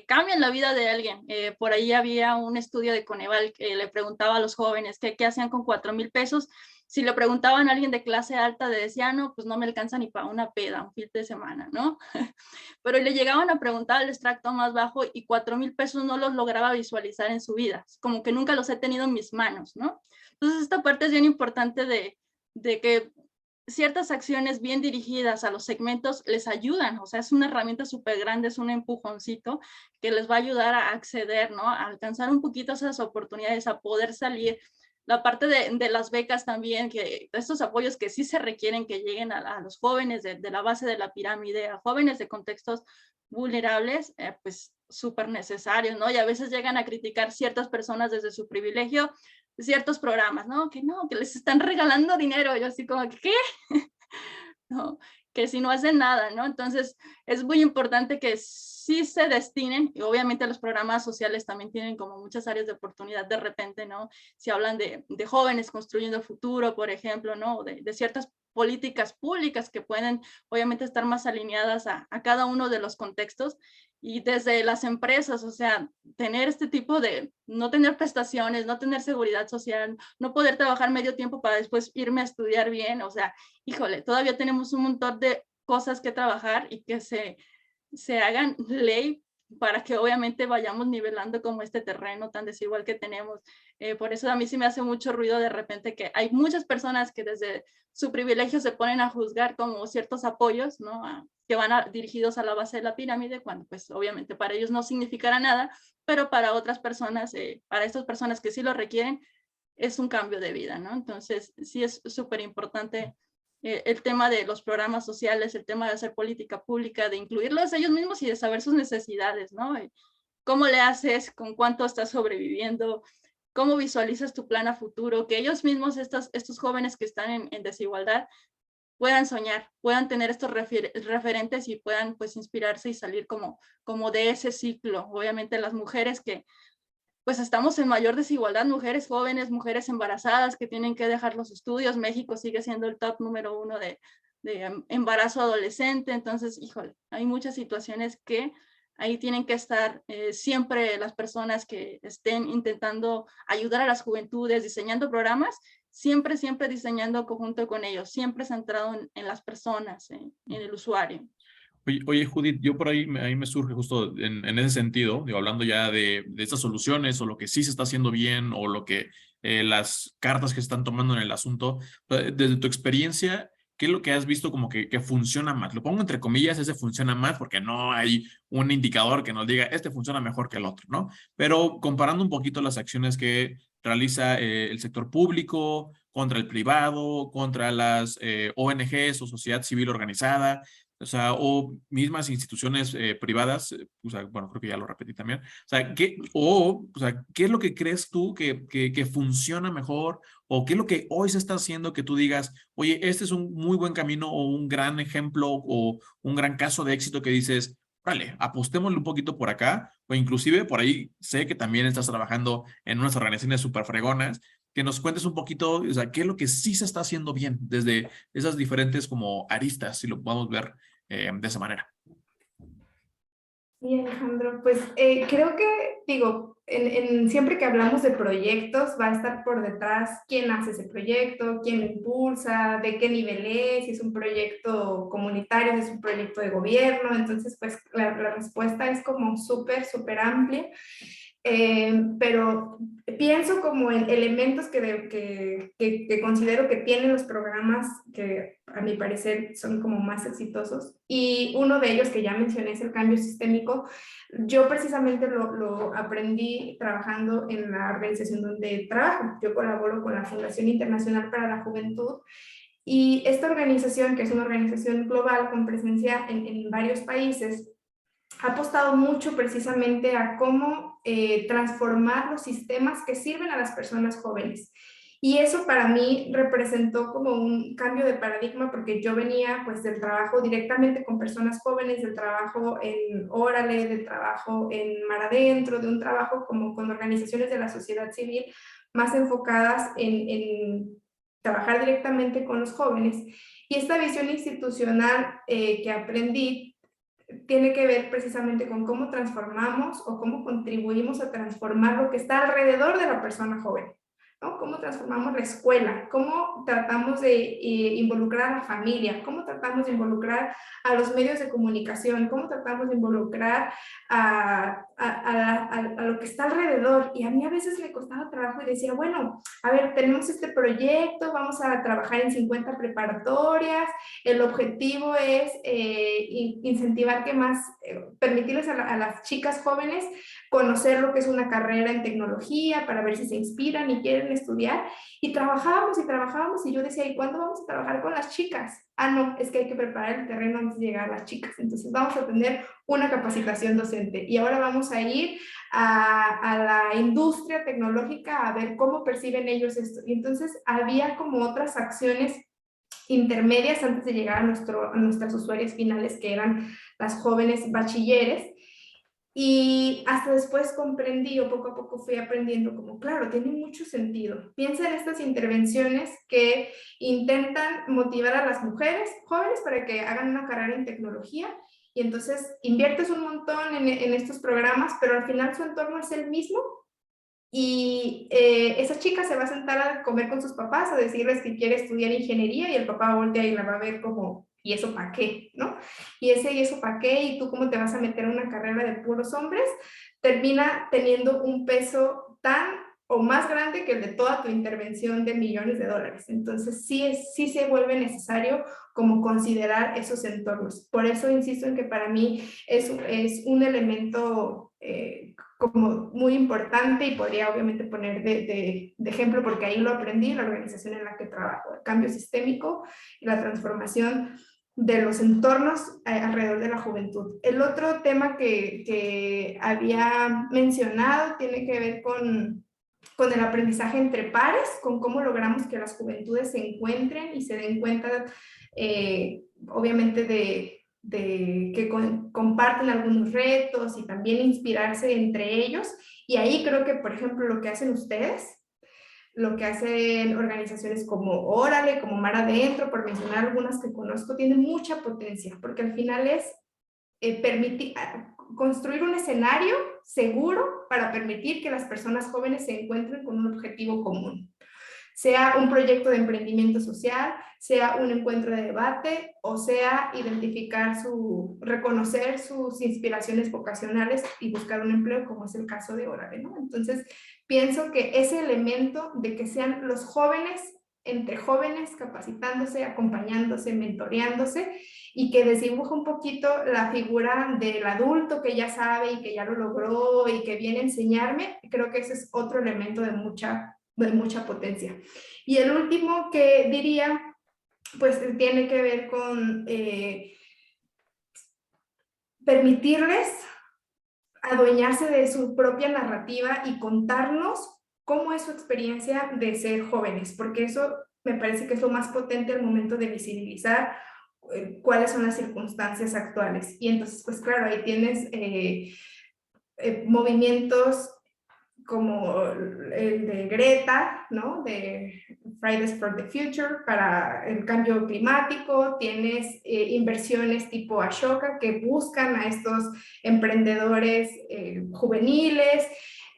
cambian la vida de alguien. Por ahí había un estudio de Coneval que le preguntaba a los jóvenes qué hacían con 4,000 pesos. Si le preguntaban a alguien de clase alta, le decía, no, pues no me alcanza ni para una peda, un fin de semana, ¿no? Pero le llegaban a preguntar al extracto más bajo y 4,000 pesos no los lograba visualizar en su vida, como que nunca los he tenido en mis manos, ¿no? Entonces esta parte es bien importante de que ciertas acciones bien dirigidas a los segmentos les ayudan, o sea, es una herramienta súper grande, es un empujoncito que les va a ayudar a acceder, ¿no? A alcanzar un poquito esas oportunidades, a poder salir. La parte de las becas también, que estos apoyos que sí se requieren que lleguen a los jóvenes de la base de la pirámide, a jóvenes de contextos vulnerables, pues súper necesarios, ¿no? Y a veces llegan a criticar ciertas personas desde su privilegio, ciertos programas, ¿no? Que les están regalando dinero. Yo así como, ¿qué? ¿No? Que si no hacen nada, ¿no? Entonces, es muy importante que sí se destinen, y obviamente los programas sociales también tienen como muchas áreas de oportunidad de repente, ¿no? Si hablan de jóvenes construyendo futuro, por ejemplo, ¿no? De ciertas políticas públicas que pueden obviamente estar más alineadas a cada uno de los contextos, y desde las empresas, o sea, tener este tipo de, no tener prestaciones, no tener seguridad social, no poder trabajar medio tiempo para después irme a estudiar bien, o sea, híjole, todavía tenemos un montón de cosas que trabajar y que se hagan ley para que obviamente vayamos nivelando como este terreno tan desigual que tenemos. Por eso a mí sí me hace mucho ruido de repente que hay muchas personas que desde su privilegio se ponen a juzgar como ciertos apoyos, ¿no? Que van dirigidos a la base de la pirámide, cuando pues obviamente para ellos no significará nada, pero para otras personas, para estas personas que sí lo requieren, es un cambio de vida, ¿no? Entonces sí es súper importante el tema de los programas sociales, el tema de hacer política pública, de incluirlos ellos mismos y de saber sus necesidades, ¿no? ¿Cómo le haces? ¿Con cuánto estás sobreviviendo? ¿Cómo visualizas tu plan a futuro? Que ellos mismos, estos jóvenes que están en desigualdad, puedan soñar, puedan tener estos referentes y puedan pues inspirarse y salir como de ese ciclo. Obviamente las mujeres que pues estamos en mayor desigualdad, mujeres jóvenes, mujeres embarazadas que tienen que dejar los estudios. México sigue siendo el top número 1 de embarazo adolescente. Entonces, híjole, hay muchas situaciones que ahí tienen que estar siempre las personas que estén intentando ayudar a las juventudes, diseñando programas, siempre diseñando conjunto con ellos, siempre centrado en las personas, en el usuario. Oye, Judith, yo por ahí, ahí me surge justo en ese sentido, digo, hablando ya de estas soluciones o lo que sí se está haciendo bien o lo que las cartas que se están tomando en el asunto, desde tu experiencia, ¿qué es lo que has visto como que funciona más? Lo pongo entre comillas, ese funciona más porque no hay un indicador que nos diga, este funciona mejor que el otro, ¿no? Pero comparando un poquito las acciones que realiza el sector público contra el privado, contra las ONGs o sociedad civil organizada, o sea, o mismas instituciones privadas, o sea, bueno, creo que ya lo repetí también. O sea, ¿qué es lo que crees tú que funciona mejor? ¿O qué es lo que hoy se está haciendo que tú digas, oye, este es un muy buen camino o un gran ejemplo o un gran caso de éxito que dices, vale, apostémosle un poquito por acá, o inclusive por ahí sé que también estás trabajando en unas organizaciones súper fregonas que nos cuentes un poquito, o sea, qué es lo que sí se está haciendo bien desde esas diferentes como aristas, si lo podemos ver de esa manera. Sí, Alejandro, pues creo que, digo, siempre que hablamos de proyectos va a estar por detrás quién hace ese proyecto, quién lo impulsa, de qué nivel es, si es un proyecto comunitario, si es un proyecto de gobierno. Entonces, pues la respuesta es como súper, súper amplia. Pero pienso como en elementos que considero que tienen los programas que a mi parecer son como más exitosos, y uno de ellos que ya mencioné es el cambio sistémico. Yo precisamente lo aprendí trabajando en la organización donde trabajo. Yo colaboro con la Fundación Internacional para la Juventud, y esta organización, que es una organización global con presencia en varios países, ha apostado mucho precisamente a cómo transformar los sistemas que sirven a las personas jóvenes. Y eso para mí representó como un cambio de paradigma, porque yo venía pues del trabajo directamente con personas jóvenes, del trabajo en Órale, del trabajo en Mar Adentro, de un trabajo como con organizaciones de la sociedad civil más enfocadas en trabajar directamente con los jóvenes. Y esta visión institucional que aprendí tiene que ver precisamente con cómo transformamos o cómo contribuimos a transformar lo que está alrededor de la persona joven, ¿no? Cómo transformamos la escuela, cómo tratamos de involucrar a la familia, cómo tratamos de involucrar a los medios de comunicación, cómo tratamos de involucrar a lo que está alrededor. Y a mí a veces me costaba trabajo y decía, bueno, a ver, tenemos este proyecto, vamos a trabajar en 50 preparatorias, el objetivo es incentivar que más, permitirles a las chicas jóvenes conocer lo que es una carrera en tecnología para ver si se inspiran y quieren estudiar. Y trabajábamos y yo decía, ¿y cuándo vamos a trabajar con las chicas? Ah, no, es que hay que preparar el terreno antes de llegar a las chicas. Entonces vamos a tener una capacitación docente y ahora vamos a ir a la industria tecnológica a ver cómo perciben ellos esto. Y entonces había como otras acciones intermedias antes de llegar a nuestras usuarias finales, que eran las jóvenes bachilleres. Y hasta después comprendí, o poco a poco fui aprendiendo, como claro, tiene mucho sentido. Piensa en estas intervenciones que intentan motivar a las mujeres jóvenes para que hagan una carrera en tecnología, y entonces inviertes un montón en estos programas, pero al final su entorno es el mismo. Y esa chica se va a sentar a comer con sus papás, a decirles que quiere estudiar ingeniería, y el papá voltea y la va a ver como, ¿y eso para qué? ¿No? ¿Y eso para qué? ¿Y tú cómo te vas a meter en una carrera de puros hombres? Termina teniendo un peso tan o más grande que el de toda tu intervención de millones de dólares. Entonces sí se vuelve necesario como considerar esos entornos. Por eso insisto en que para mí es un elemento como muy importante, y podría obviamente poner de ejemplo, porque ahí lo aprendí, la organización en la que trabajo, el cambio sistémico y la transformación de los entornos alrededor de la juventud. El otro tema que había mencionado tiene que ver con el aprendizaje entre pares, con cómo logramos que las juventudes se encuentren y se den cuenta, obviamente, de que comparten algunos retos, y también inspirarse entre ellos. Y ahí creo que, por ejemplo, lo que hacen ustedes, lo que hacen organizaciones como Órale, como Mar Adentro, por mencionar algunas que conozco, tiene mucha potencia, porque al final es construir un escenario seguro para permitir que las personas jóvenes se encuentren con un objetivo común. Sea un proyecto de emprendimiento social, sea un encuentro de debate, o sea reconocer sus inspiraciones vocacionales y buscar un empleo, como es el caso de Órale, ¿no? Entonces, pienso que ese elemento de que sean los jóvenes, entre jóvenes, capacitándose, acompañándose, mentoreándose, y que desdibuja un poquito la figura del adulto que ya sabe y que ya lo logró y que viene a enseñarme, creo que ese es otro elemento de mucha potencia. Y el último que diría, pues tiene que ver con permitirles adueñarse de su propia narrativa y contarnos cómo es su experiencia de ser jóvenes, porque eso me parece que es lo más potente al momento de visibilizar cuáles son las circunstancias actuales. Y entonces, pues claro, ahí tienes movimientos como el de Greta, ¿no? De Fridays for the Future para el cambio climático. Tienes inversiones tipo Ashoka que buscan a estos emprendedores juveniles.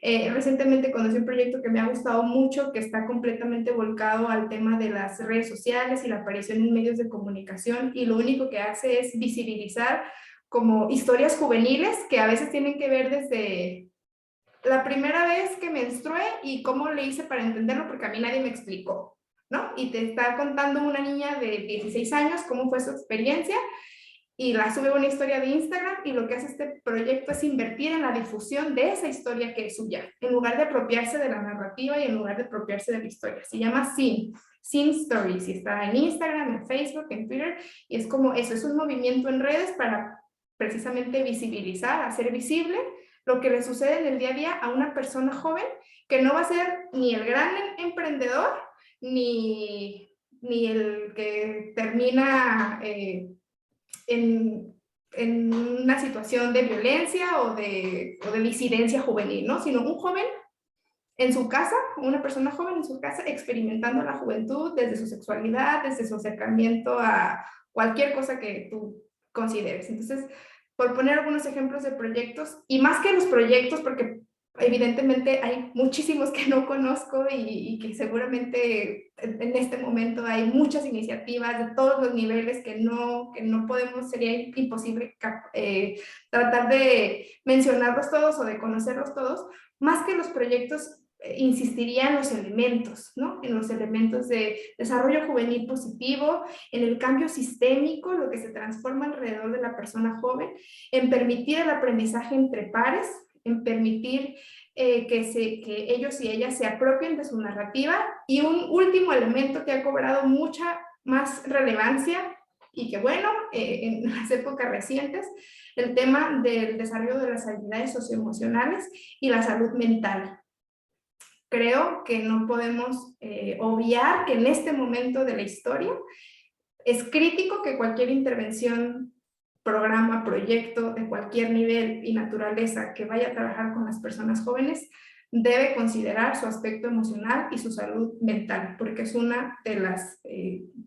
Recientemente conocí un proyecto que me ha gustado mucho, que está completamente volcado al tema de las redes sociales y la aparición en medios de comunicación, y lo único que hace es visibilizar como historias juveniles que a veces tienen que ver desde la primera vez que menstrué y cómo le hice para entenderlo, porque a mí nadie me explicó, ¿no? Y te está contando una niña de 16 años cómo fue su experiencia, y la sube una historia de Instagram, y lo que hace este proyecto es invertir en la difusión de esa historia que es suya, en lugar de apropiarse de la narrativa y en lugar de apropiarse de la historia. Se llama Sin Stories, y está en Instagram, en Facebook, en Twitter, y es como eso, es un movimiento en redes para precisamente visibilizar, hacer visible lo que le sucede en el día a día a una persona joven que no va a ser ni el gran emprendedor, ni el que termina en una situación de violencia o de disidencia juvenil, ¿no? Sino un joven en su casa, una persona joven en su casa, experimentando la juventud desde su sexualidad, desde su acercamiento a cualquier cosa que tú consideres. Entonces, por poner algunos ejemplos de proyectos, y más que los proyectos, porque evidentemente hay muchísimos que no conozco y que seguramente en este momento hay muchas iniciativas de todos los niveles que no podemos, sería imposible tratar de mencionarlos todos o de conocerlos todos. Más que los proyectos, insistiría en los elementos, ¿no? En los elementos de desarrollo juvenil positivo, en el cambio sistémico, lo que se transforma alrededor de la persona joven, en permitir el aprendizaje entre pares, en permitir que ellos y ellas se apropien de su narrativa, y un último elemento que ha cobrado mucha más relevancia y que bueno, en las épocas recientes, el tema del desarrollo de las habilidades socioemocionales y la salud mental. Creo que no podemos obviar que en este momento de la historia es crítico que cualquier intervención, programa, proyecto de cualquier nivel y naturaleza que vaya a trabajar con las personas jóvenes debe considerar su aspecto emocional y su salud mental, porque es una de las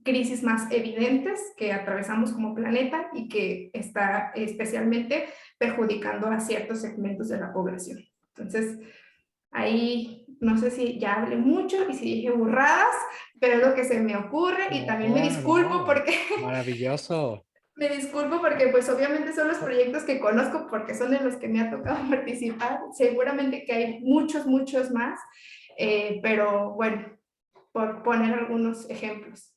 crisis más evidentes que atravesamos como planeta y que está especialmente perjudicando a ciertos segmentos de la población. Entonces, ahí no sé si ya hablé mucho y si dije burradas, pero es lo que se me ocurre, y también me disculpo porque... Maravilloso. Me disculpo porque pues obviamente son los proyectos que conozco porque son en los que me ha tocado participar. Seguramente que hay muchos más, pero bueno, por poner algunos ejemplos.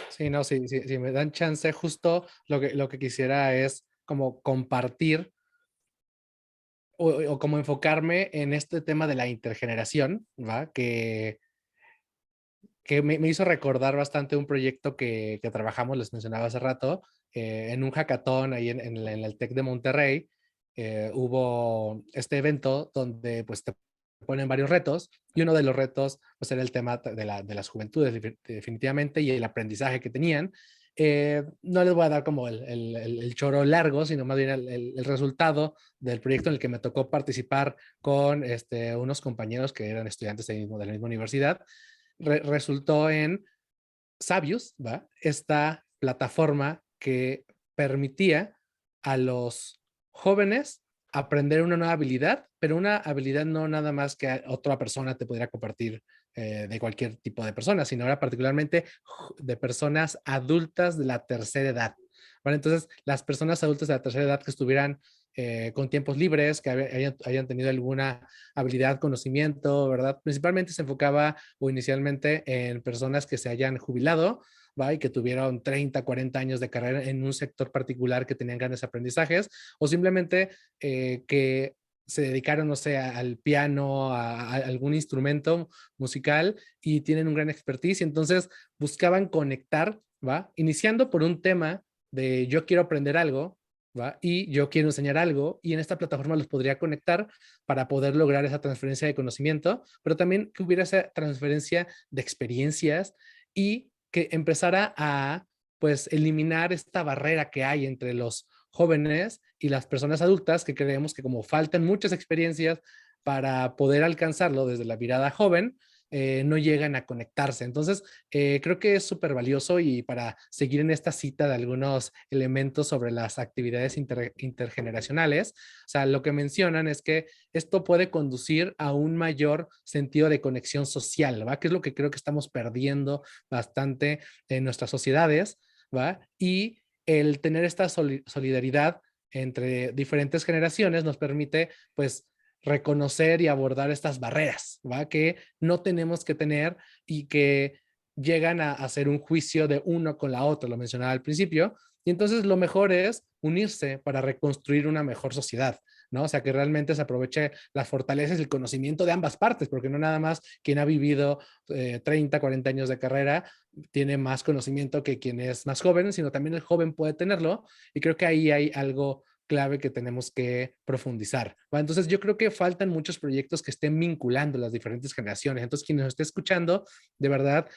Sí, no, sí, me dan chance, justo lo que quisiera es como compartir o como enfocarme en este tema de la intergeneración, ¿va? Que me hizo recordar bastante un proyecto que trabajamos, les mencionaba hace rato, en un hackathon ahí en el TEC de Monterrey. Hubo este evento donde pues te ponen varios retos, y uno de los retos pues era el tema de las juventudes definitivamente, y el aprendizaje que tenían. No les voy a dar como el choro largo, sino más bien el resultado del proyecto en el que me tocó participar con unos compañeros que eran estudiantes de la misma universidad. Resultó en Sabius, ¿va? Esta plataforma que permitía a los jóvenes aprender una nueva habilidad, pero una habilidad no nada más que otra persona te pudiera compartir, de cualquier tipo de persona, sino era particularmente de personas adultas de la tercera edad. ¿Vale? Entonces, las personas adultas de la tercera edad que estuvieran con tiempos libres, que hayan tenido alguna habilidad, conocimiento, ¿verdad? Principalmente se enfocaba o inicialmente en personas que se hayan jubilado, ¿va? Y que tuvieron 30, 40 años de carrera en un sector particular, que tenían grandes aprendizajes, o simplemente que se dedicaron, no sé, al piano, a algún instrumento musical, y tienen un gran expertise, y entonces buscaban conectar, ¿va? Iniciando por un tema de yo quiero aprender algo, ¿va? Y yo quiero enseñar algo, y en esta plataforma los podría conectar para poder lograr esa transferencia de conocimiento, pero también que hubiera esa transferencia de experiencias, y que empezara a pues eliminar esta barrera que hay entre los jóvenes y las personas adultas, que creemos que como faltan muchas experiencias para poder alcanzarlo desde la mirada joven, no llegan a conectarse. Entonces, creo que es súper valioso y para seguir en esta cita de algunos elementos sobre las actividades intergeneracionales, o sea, lo que mencionan es que esto puede conducir a un mayor sentido de conexión social, ¿va? Que es lo que creo que estamos perdiendo bastante en nuestras sociedades, ¿va? Y el tener esta solidaridad entre diferentes generaciones nos permite, pues, reconocer y abordar estas barreras, ¿va? Que no tenemos que tener y que llegan a hacer un juicio de uno con la otra, lo mencionaba al principio, y entonces lo mejor es unirse para reconstruir una mejor sociedad, ¿no? O sea, que realmente se aproveche las fortalezas y el conocimiento de ambas partes, porque no nada más quien ha vivido 30, 40 años de carrera tiene más conocimiento que quien es más joven, sino también el joven puede tenerlo, y creo que ahí hay algo clave que tenemos que profundizar, ¿va? Entonces yo creo que faltan muchos proyectos que estén vinculando las diferentes generaciones. Entonces quien nos esté escuchando, de verdad,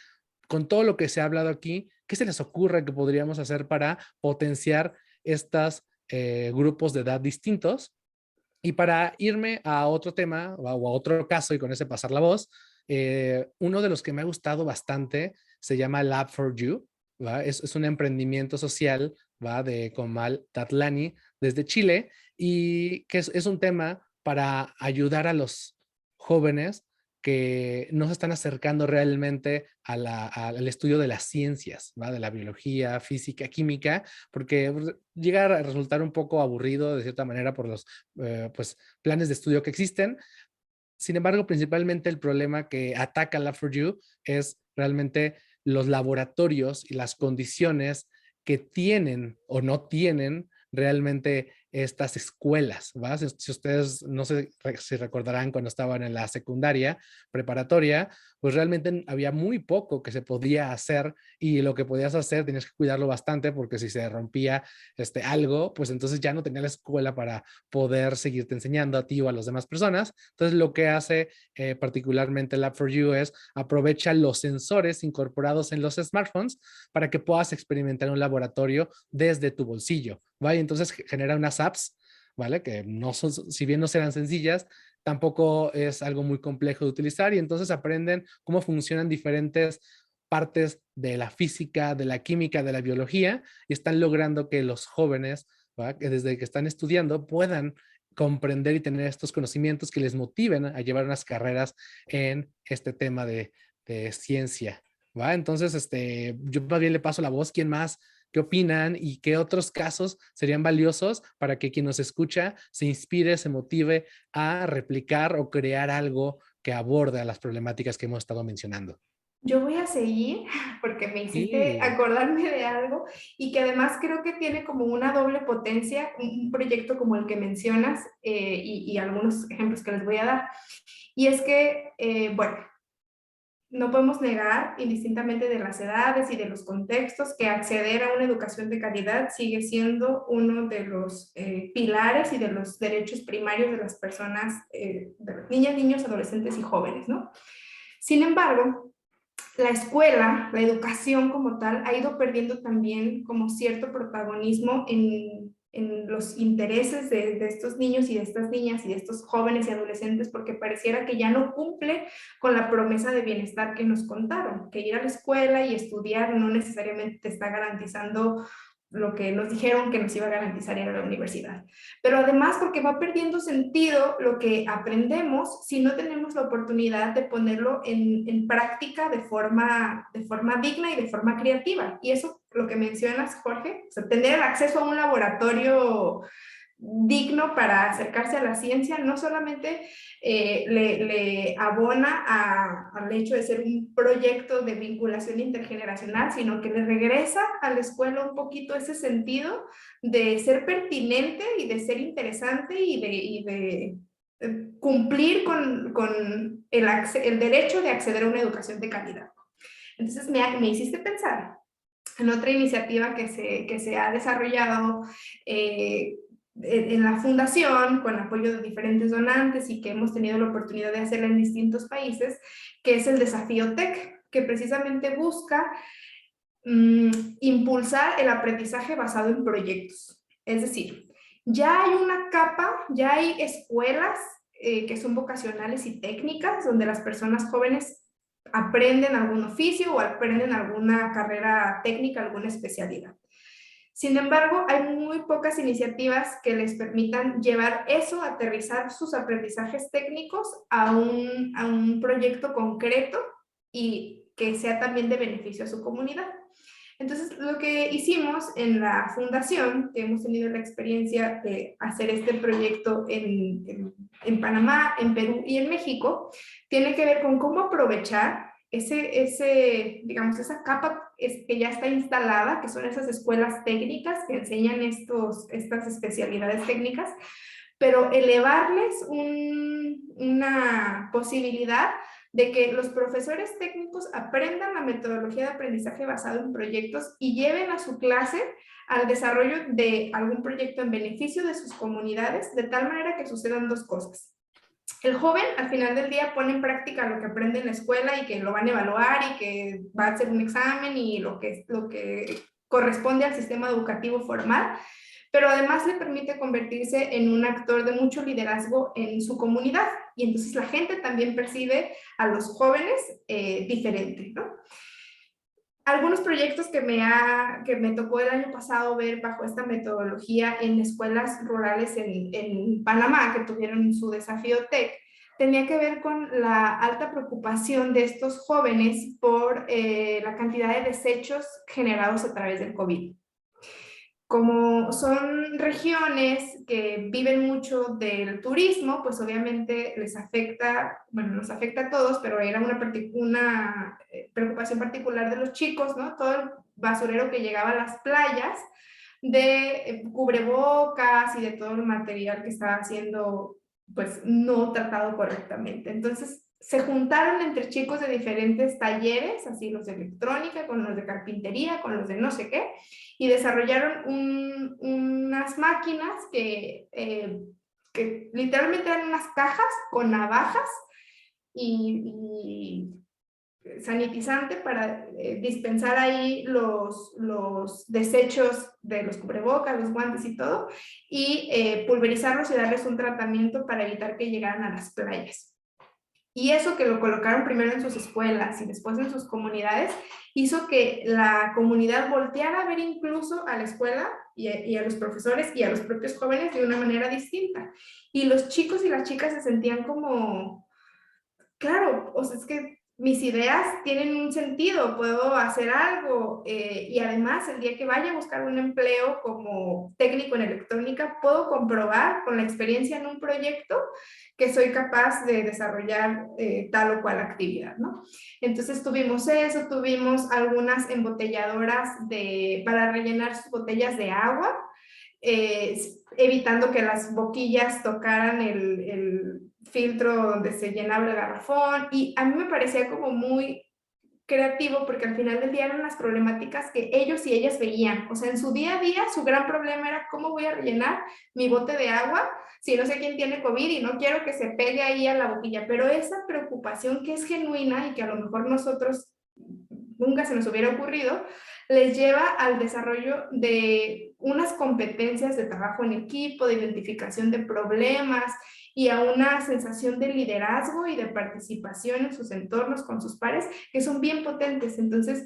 con todo lo que se ha hablado aquí, ¿qué se les ocurre que podríamos hacer para potenciar estos grupos de edad distintos? Y para irme a otro tema o a otro caso y con ese pasar la voz, uno de los que me ha gustado bastante se llama Lab for You, ¿va? Es un emprendimiento social, ¿va? De Comal Tatlani desde Chile y que es un tema para ayudar a los jóvenes que no se están acercando realmente al estudio de las ciencias, ¿va? De la biología, física, química, porque llega a resultar un poco aburrido de cierta manera por los pues, planes de estudio que existen. Sin embargo, principalmente el problema que ataca Lab4U es realmente los laboratorios y las condiciones que tienen o no tienen realmente estas escuelas, ¿va? Si ustedes, no sé si recordarán cuando estaban en la secundaria, preparatoria, pues realmente había muy poco que se podía hacer y lo que podías hacer tenías que cuidarlo bastante porque si se rompía algo, pues entonces ya no tenía la escuela para poder seguirte enseñando a ti o a las demás personas. Entonces lo que hace particularmente Lab4U es aprovecha los sensores incorporados en los smartphones para que puedas experimentar un laboratorio desde tu bolsillo, ¿vale? Entonces genera unas apps, ¿vale? Que no son, si bien no serán sencillas, tampoco es algo muy complejo de utilizar y entonces aprenden cómo funcionan diferentes partes de la física, de la química, de la biología y están logrando que los jóvenes, ¿va? Que desde que están estudiando puedan comprender y tener estos conocimientos que les motiven a llevar unas carreras en este tema de ciencia, ¿va? Entonces, yo más bien le paso la voz. ¿Quién más? ¿Qué opinan y qué otros casos serían valiosos para que quien nos escucha se inspire, se motive a replicar o crear algo que aborde a las problemáticas que hemos estado mencionando? Yo voy a seguir porque me hiciste Sí. acordarme de algo y que además creo que tiene como una doble potencia, un proyecto como el que mencionas y algunos ejemplos que les voy a dar. Y es que, bueno, no podemos negar, indistintamente de las edades y de los contextos, que acceder a una educación de calidad sigue siendo uno de los pilares y de los derechos primarios de las personas, de las niñas, niños, adolescentes y jóvenes, ¿no? Sin embargo, la escuela, la educación como tal, ha ido perdiendo también como cierto protagonismo en los intereses de estos niños y de estas niñas y de estos jóvenes y adolescentes, porque pareciera que ya no cumple con la promesa de bienestar que nos contaron, que ir a la escuela y estudiar no necesariamente te está garantizando lo que nos dijeron que nos iba a garantizar ir a la universidad. Pero además porque va perdiendo sentido lo que aprendemos si no tenemos la oportunidad de ponerlo en práctica de forma digna y de forma creativa. Y eso, lo que mencionas, Jorge, o sea, tener acceso a un laboratorio digno para acercarse a la ciencia, no solamente le abona al hecho de ser un proyecto de vinculación intergeneracional, sino que le regresa a la escuela un poquito ese sentido de ser pertinente y de ser interesante y de cumplir con el derecho de acceder a una educación de calidad. Entonces me hiciste pensar en otra iniciativa que se ha desarrollado en la fundación, con apoyo de diferentes donantes y que hemos tenido la oportunidad de hacerla en distintos países, que es el Desafío Tech, que precisamente busca impulsar el aprendizaje basado en proyectos. Es decir, ya hay una capa, ya hay escuelas que son vocacionales y técnicas, donde las personas jóvenes aprenden algún oficio o aprenden alguna carrera técnica, alguna especialidad. Sin embargo, hay muy pocas iniciativas que les permitan llevar eso, aterrizar sus aprendizajes técnicos a un proyecto concreto y que sea también de beneficio a su comunidad. Entonces, lo que hicimos en la fundación, que hemos tenido la experiencia de hacer este proyecto en Panamá, en Perú y en México, tiene que ver con cómo aprovechar digamos, esa capa que ya está instalada, que son esas escuelas técnicas que enseñan estas especialidades técnicas, pero elevarles una posibilidad de que los profesores técnicos aprendan la metodología de aprendizaje basado en proyectos y lleven a su clase al desarrollo de algún proyecto en beneficio de sus comunidades, de tal manera que sucedan dos cosas. El joven al final del día pone en práctica lo que aprende en la escuela y que lo van a evaluar y que va a hacer un examen y lo que corresponde al sistema educativo formal, pero además le permite convertirse en un actor de mucho liderazgo en su comunidad y entonces la gente también percibe a los jóvenes diferente, ¿no? Algunos proyectos que me tocó el año pasado ver bajo esta metodología en escuelas rurales en Panamá, que tuvieron su desafío TEC, tenía que ver con la alta preocupación de estos jóvenes por la cantidad de desechos generados a través del COVID. Como son regiones que viven mucho del turismo, pues obviamente les afecta, bueno, nos afecta a todos, pero era una preocupación particular de los chicos, ¿no? Todo el basurero que llegaba a las playas, de cubrebocas y de todo el material que estaba siendo, pues, no tratado correctamente. Entonces, se juntaron entre chicos de diferentes talleres, así los de electrónica, con los de carpintería, con los de no sé qué, y desarrollaron unas máquinas que literalmente eran unas cajas con navajas y sanitizante para dispensar ahí los desechos de los cubrebocas, los guantes y todo, y pulverizarlos y darles un tratamiento para evitar que llegaran a las playas. Y eso que lo colocaron primero en sus escuelas y después en sus comunidades, hizo que la comunidad volteara a ver incluso a la escuela y a los profesores y a los propios jóvenes de una manera distinta. Y los chicos y las chicas se sentían como, claro, o sea, es que mis ideas tienen un sentido, puedo hacer algo y además el día que vaya a buscar un empleo como técnico en electrónica, puedo comprobar con la experiencia en un proyecto que soy capaz de desarrollar tal o cual actividad, ¿no? Entonces tuvimos eso, tuvimos algunas embotelladoras para rellenar sus botellas de agua, evitando que las boquillas tocaran el filtro donde se llenaba el garrafón, y a mí me parecía como muy creativo porque al final del día eran las problemáticas que ellos y ellas veían. O sea, en su día a día su gran problema era cómo voy a rellenar mi bote de agua si no sé quién tiene COVID y no quiero que se pegue ahí a la boquilla, pero esa preocupación que es genuina y que a lo mejor nosotros nunca se nos hubiera ocurrido, les lleva al desarrollo de unas competencias de trabajo en equipo, de identificación de problemas y a una sensación de liderazgo y de participación en sus entornos con sus pares que son bien potentes. Entonces,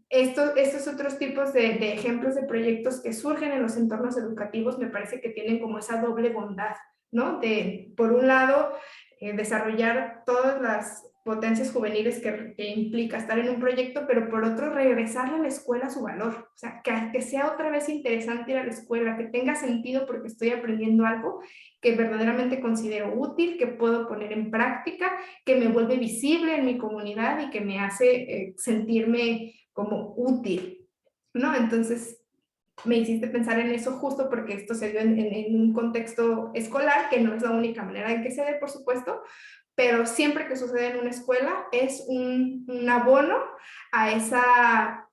estos otros tipos de ejemplos de proyectos que surgen en los entornos educativos me parece que tienen como esa doble bondad, ¿no? De, por un lado, desarrollar todas las potencias juveniles que implica estar en un proyecto, pero por otro, regresarle a la escuela su valor. O sea, que sea otra vez interesante ir a la escuela, que tenga sentido porque estoy aprendiendo algo que verdaderamente considero útil, que puedo poner en práctica, que me vuelve visible en mi comunidad y que me hace sentirme como útil, ¿no? Entonces, me hiciste pensar en eso justo porque esto se dio en un contexto escolar, que no es la única manera en que se dé, por supuesto, pero siempre que sucede en una escuela es un abono a esa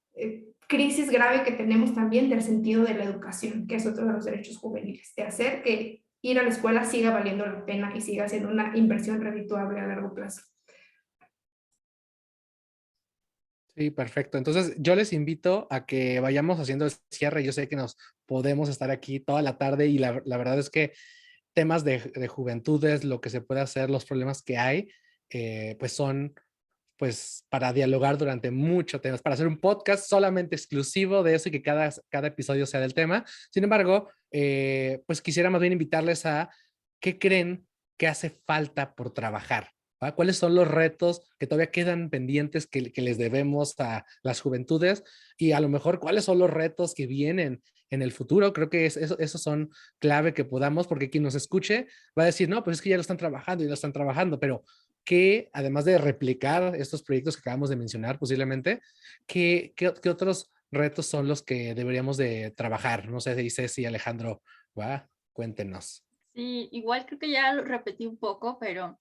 crisis grave que tenemos también del sentido de la educación, que es otro de los derechos juveniles, de hacer que ir a la escuela siga valiendo la pena y siga siendo una inversión redituable a largo plazo. Sí, perfecto. Entonces, yo les invito a que vayamos haciendo el cierre. Yo sé que nos podemos estar aquí toda la tarde y la verdad es que temas de juventudes, lo que se puede hacer, los problemas que hay, pues son pues para dialogar durante mucho tiempo, para hacer un podcast solamente exclusivo de eso y que cada episodio sea del tema. Sin embargo, pues quisiera más bien invitarles a qué creen que hace falta por trabajar. ¿Va? ¿Cuáles son los retos que todavía quedan pendientes que les debemos a las juventudes? Y a lo mejor, ¿cuáles son los retos que vienen en el futuro? Creo que esos son clave que podamos, porque quien nos escuche va a decir, no, pues es que ya lo están trabajando y lo están trabajando, pero que además de replicar estos proyectos que acabamos de mencionar posiblemente, ¿qué otros retos son los que deberíamos de trabajar? No sé si Ceci, Alejandro, ¿va? Cuéntenos. Sí, igual creo que ya lo repetí un poco, pero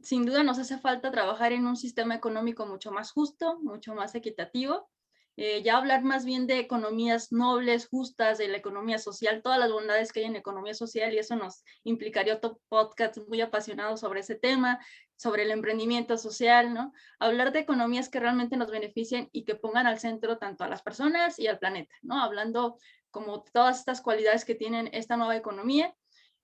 sin duda nos hace falta trabajar en un sistema económico mucho más justo, mucho más equitativo. Ya hablar más bien de economías nobles, justas, de la economía social, todas las bondades que hay en la economía social, y eso nos implicaría otro podcast muy apasionado sobre ese tema, sobre el emprendimiento social, ¿no? Hablar de economías que realmente nos beneficien y que pongan al centro tanto a las personas y al planeta, ¿no? Hablando como todas estas cualidades que tienen esta nueva economía.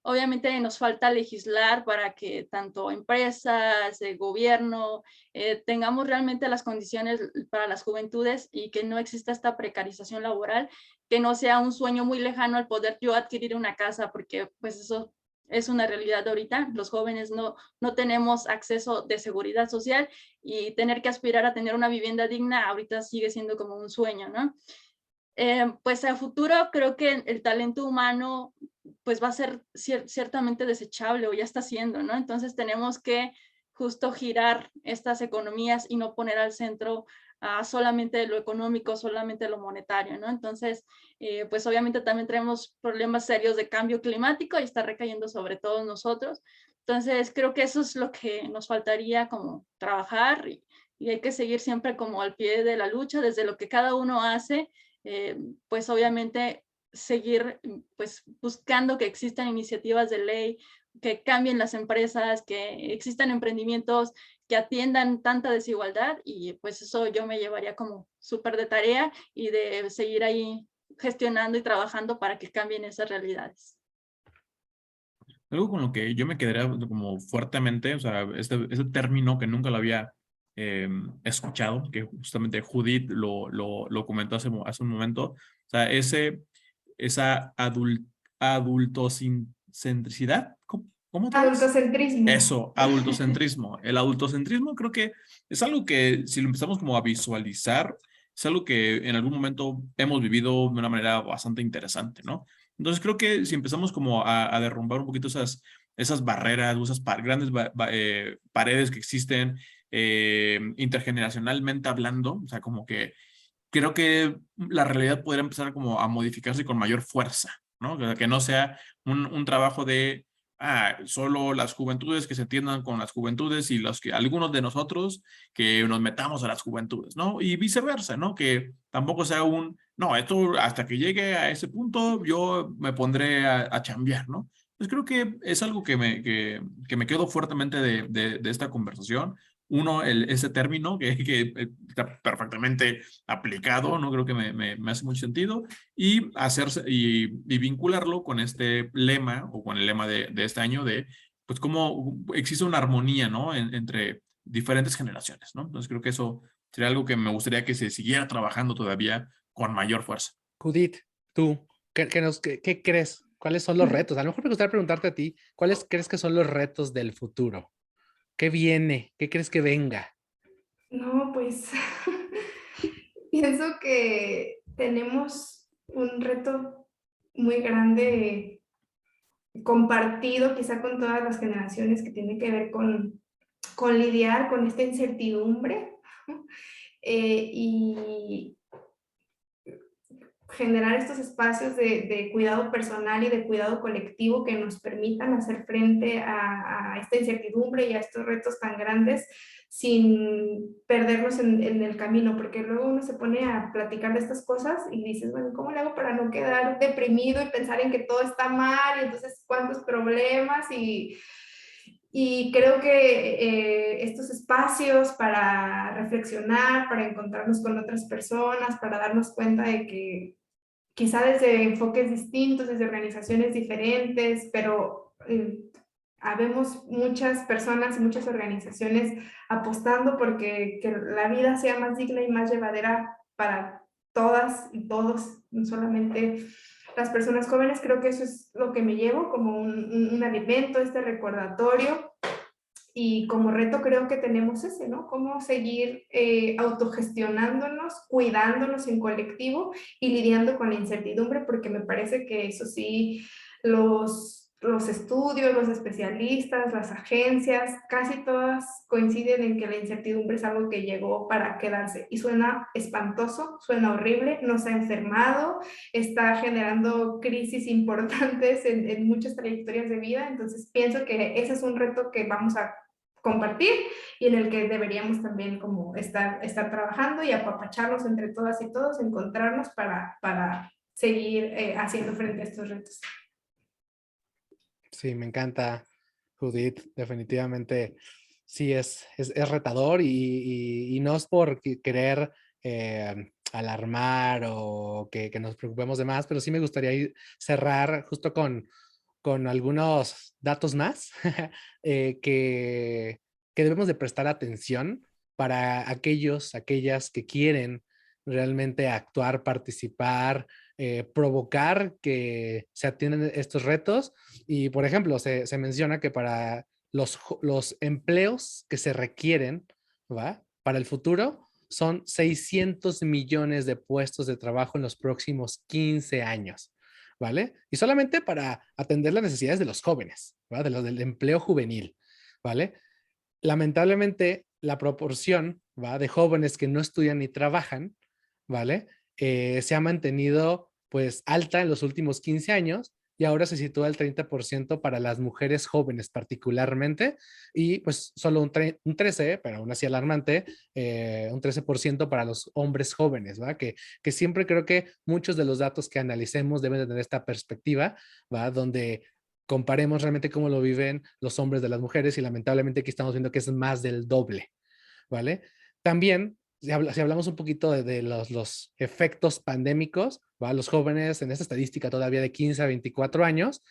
Obviamente nos falta legislar para que tanto empresas, el gobierno, tengamos realmente las condiciones para las juventudes y que no exista esta precarización laboral, que no sea un sueño muy lejano el poder yo adquirir una casa, porque pues eso es una realidad ahorita. Los jóvenes no tenemos acceso de seguridad social y tener que aspirar a tener una vivienda digna ahorita sigue siendo como un sueño, ¿no? Pues a futuro creo que el talento humano pues va a ser ciertamente desechable o ya está siendo, ¿no? Entonces tenemos que justo girar estas economías y no poner al centro solamente lo económico, solamente lo monetario, ¿no? Entonces, pues obviamente también tenemos problemas serios de cambio climático y está recayendo sobre todos nosotros. Entonces, creo que eso es lo que nos faltaría como trabajar y hay que seguir siempre como al pie de la lucha desde lo que cada uno hace, pues obviamente seguir pues buscando que existan iniciativas de ley, que cambien las empresas, que existan emprendimientos que atiendan tanta desigualdad, y pues eso yo me llevaría como súper de tarea y de seguir ahí gestionando y trabajando para que cambien esas realidades. Algo con lo que yo me quedaría como fuertemente, o sea, ese término que nunca lo había escuchado, que justamente Judith lo comentó hace un momento, o sea, esa adultocentricidad, ¿cómo otra vez? Adultocentrismo. Eso, adultocentrismo. El adultocentrismo creo que es algo que si lo empezamos como a visualizar, es algo que en algún momento hemos vivido de una manera bastante interesante, ¿no? Entonces creo que si empezamos como a derrumbar un poquito esas barreras, esas grandes paredes que existen intergeneracionalmente hablando, o sea, como que creo que la realidad podría empezar como a modificarse con mayor fuerza, ¿no? Que no sea un trabajo de solo las juventudes que se entiendan con las juventudes y algunos de nosotros que nos metamos a las juventudes, ¿no? Y viceversa, ¿no? Que tampoco sea no, esto hasta que llegue a ese punto yo me pondré a chambear, ¿no? Pues creo que es algo que me quedo fuertemente de esta conversación. Uno, ese término que está perfectamente aplicado, ¿no? Creo que me hace mucho sentido. Y hacerse y vincularlo con este lema o con el lema de este año de, pues, cómo existe una armonía, ¿no? Entre diferentes generaciones, ¿no? Entonces creo que eso sería algo que me gustaría que se siguiera trabajando todavía con mayor fuerza. Judith, tú, ¿qué crees? ¿Cuáles son los retos? A lo mejor me gustaría preguntarte a ti, ¿cuáles crees que son los retos del futuro? ¿Qué viene? ¿Qué crees que venga? No, pues pienso que tenemos un reto muy grande compartido quizá con todas las generaciones que tiene que ver con lidiar con esta incertidumbre y generar estos espacios de cuidado personal y de cuidado colectivo que nos permitan hacer frente a esta incertidumbre y a estos retos tan grandes sin perdernos en el camino, porque luego uno se pone a platicar de estas cosas y dices, bueno, ¿cómo le hago para no quedar deprimido y pensar en que todo está mal y entonces cuántos problemas? Y creo que estos espacios para reflexionar, para encontrarnos con otras personas, para darnos cuenta de que quizá desde enfoques distintos, desde organizaciones diferentes, pero habemos muchas personas y muchas organizaciones apostando porque que la vida sea más digna y más llevadera para todas y todos, no solamente las personas jóvenes. Creo que eso es lo que me llevo como un alimento, este recordatorio. Y como reto creo que tenemos ese, ¿no? Cómo seguir autogestionándonos, cuidándonos en colectivo y lidiando con la incertidumbre, porque me parece que eso sí, los estudios, los especialistas, las agencias, casi todas coinciden en que la incertidumbre es algo que llegó para quedarse. Y suena espantoso, suena horrible, nos ha enfermado, está generando crisis importantes en muchas trayectorias de vida. Entonces pienso que ese es un reto que vamos a compartir y en el que deberíamos también como estar trabajando y apapacharnos entre todas y todos, encontrarnos para seguir haciendo frente a estos retos. Sí, me encanta, Judith. Definitivamente sí es retador y no es por querer alarmar o que nos preocupemos de más, pero sí me gustaría cerrar justo con algunos datos más que debemos de prestar atención para aquellas que quieren realmente actuar, participar, provocar que se atiendan estos retos. Y, por ejemplo, se menciona que para los empleos que se requieren, ¿va? Para el futuro son 600 millones de puestos de trabajo en los próximos 15 años. ¿Vale? Y solamente para atender las necesidades de los jóvenes, ¿vale? De los del empleo juvenil, ¿vale? Lamentablemente, la proporción, ¿va? De jóvenes que no estudian ni trabajan, ¿vale? Se ha mantenido pues alta en los últimos 15 años y ahora se sitúa el 30% para las mujeres jóvenes particularmente y pues solo un 13, pero aún así alarmante, un 13% para los hombres jóvenes, ¿va? Que siempre creo que muchos de los datos que analicemos deben de tener esta perspectiva, ¿va? Donde comparemos realmente cómo lo viven los hombres de las mujeres y lamentablemente aquí estamos viendo que es más del doble, ¿vale? También, si hablamos un poquito de los efectos pandémicos, ¿va? Los jóvenes en esta estadística todavía de 15 a 24 años,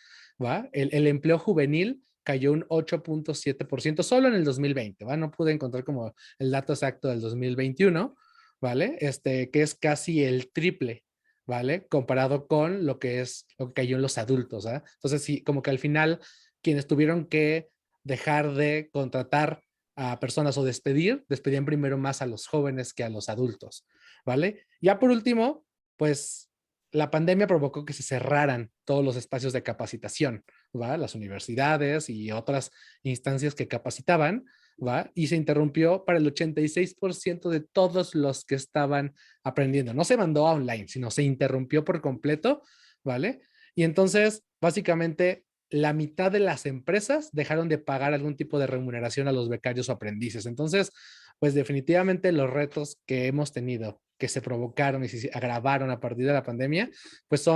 ¿va? El empleo juvenil cayó un 8.7% solo en el 2020, ¿va? No pude encontrar como el dato exacto del 2021, ¿vale? Que es casi el triple, ¿vale? Comparado con lo que cayó en los adultos, ¿eh? Entonces, sí, como que al final quienes tuvieron que dejar de contratar a personas o despedían primero más a los jóvenes que a los adultos, ¿vale? Ya por último, pues la pandemia provocó que se cerraran todos los espacios de capacitación, ¿va? Las universidades y otras instancias que capacitaban, ¿va? Y se interrumpió para el 86% de todos los que estaban aprendiendo. No se mandó a online, sino se interrumpió por completo, ¿vale? Y entonces, básicamente, la mitad de las empresas dejaron de pagar algún tipo de remuneración a los becarios o aprendices. Entonces, pues definitivamente los retos que hemos tenido, que se provocaron y se agravaron a partir de la pandemia, pues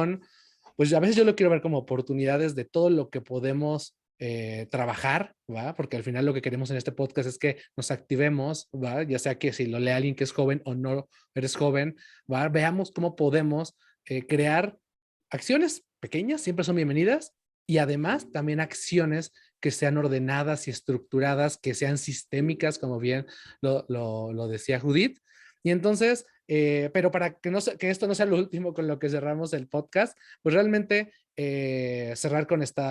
pues a veces yo lo quiero ver como oportunidades de todo lo que podemos trabajar, ¿va? Porque al final lo que queremos en este podcast es que nos activemos, ¿va? Ya sea que si lo lee alguien que es joven o no eres joven, ¿va? Veamos cómo podemos crear acciones pequeñas, siempre son bienvenidas, y además también acciones que sean ordenadas y estructuradas, que sean sistémicas, como bien lo decía Judith. Y entonces, pero para que esto no sea lo último con lo que cerramos el podcast, pues realmente cerrar con este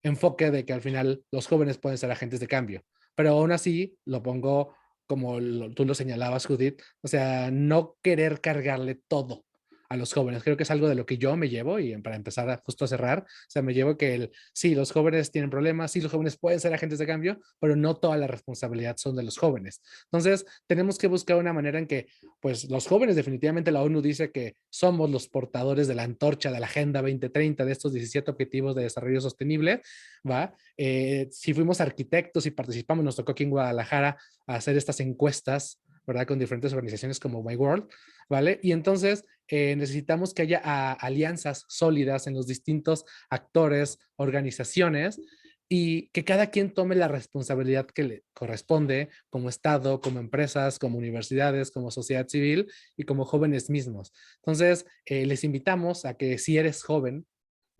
enfoque de que al final los jóvenes pueden ser agentes de cambio. Pero aún así, lo pongo como tú lo señalabas, Judith, o sea, no querer cargarle todo a los jóvenes. Creo que es algo de lo que yo me llevo y para empezar justo a cerrar, o sea, me llevo que sí, los jóvenes tienen problemas, sí, los jóvenes pueden ser agentes de cambio, pero no toda la responsabilidad son de los jóvenes. Entonces, tenemos que buscar una manera en que, pues, los jóvenes, definitivamente la ONU dice que somos los portadores de la antorcha de la Agenda 2030, de estos 17 Objetivos de Desarrollo Sostenible, ¿va? Si fuimos arquitectos y participamos, nos tocó aquí en Guadalajara hacer estas encuestas, ¿verdad? Con diferentes organizaciones como My World, ¿vale? Y entonces necesitamos que haya alianzas sólidas en los distintos actores, organizaciones, y que cada quien tome la responsabilidad que le corresponde como Estado, como empresas, como universidades, como sociedad civil y como jóvenes mismos. Entonces, les invitamos a que si eres joven,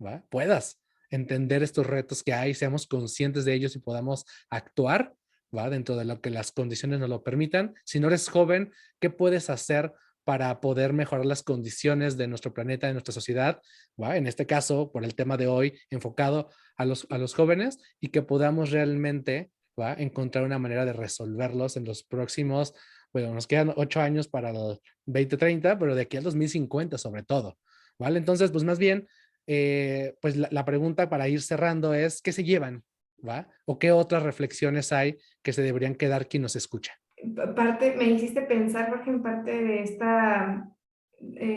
¿va? Puedas entender estos retos que hay, seamos conscientes de ellos y podamos actuar, ¿va? Dentro de lo que las condiciones nos lo permitan. Si no eres joven, ¿qué puedes hacer para poder mejorar las condiciones de nuestro planeta, de nuestra sociedad? ¿Va? En este caso, por el tema de hoy, enfocado a los jóvenes, y que podamos realmente, ¿va?, encontrar una manera de resolverlos en los próximos, bueno, nos quedan 8 años para el 2030, pero de aquí al 2050 sobre todo, ¿vale? Entonces, pues más bien, pues la pregunta para ir cerrando es, ¿qué se llevan? ¿Va? ¿O qué otras reflexiones hay que se deberían quedar quien nos escucha? Parte, me hiciste pensar, Jorge, en parte de esta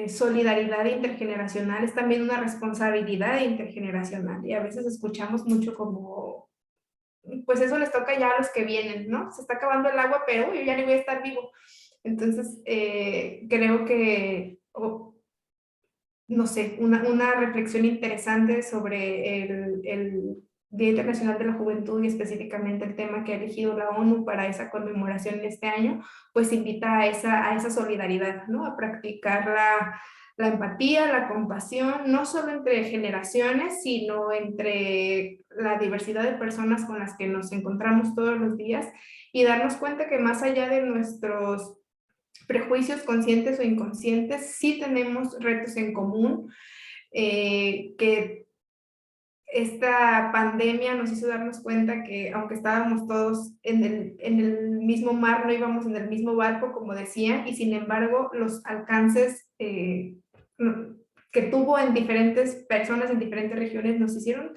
solidaridad intergeneracional, es también una responsabilidad intergeneracional, y a veces escuchamos mucho como, pues eso les toca ya a los que vienen, ¿no? Se está acabando el agua, pero yo ya ni voy a estar vivo. Entonces, creo que, no sé, una reflexión interesante sobre el Día Internacional de la Juventud, y específicamente el tema que ha elegido la ONU para esa conmemoración en este año, pues invita a esa solidaridad, ¿no? A practicar la empatía, la compasión, no solo entre generaciones, sino entre la diversidad de personas con las que nos encontramos todos los días, y darnos cuenta que más allá de nuestros prejuicios conscientes o inconscientes, sí tenemos retos en común, que esta pandemia nos hizo darnos cuenta que aunque estábamos todos en el mismo mar, no íbamos en el mismo barco, como decía, y sin embargo los alcances que tuvo en diferentes personas, en diferentes regiones, nos hicieron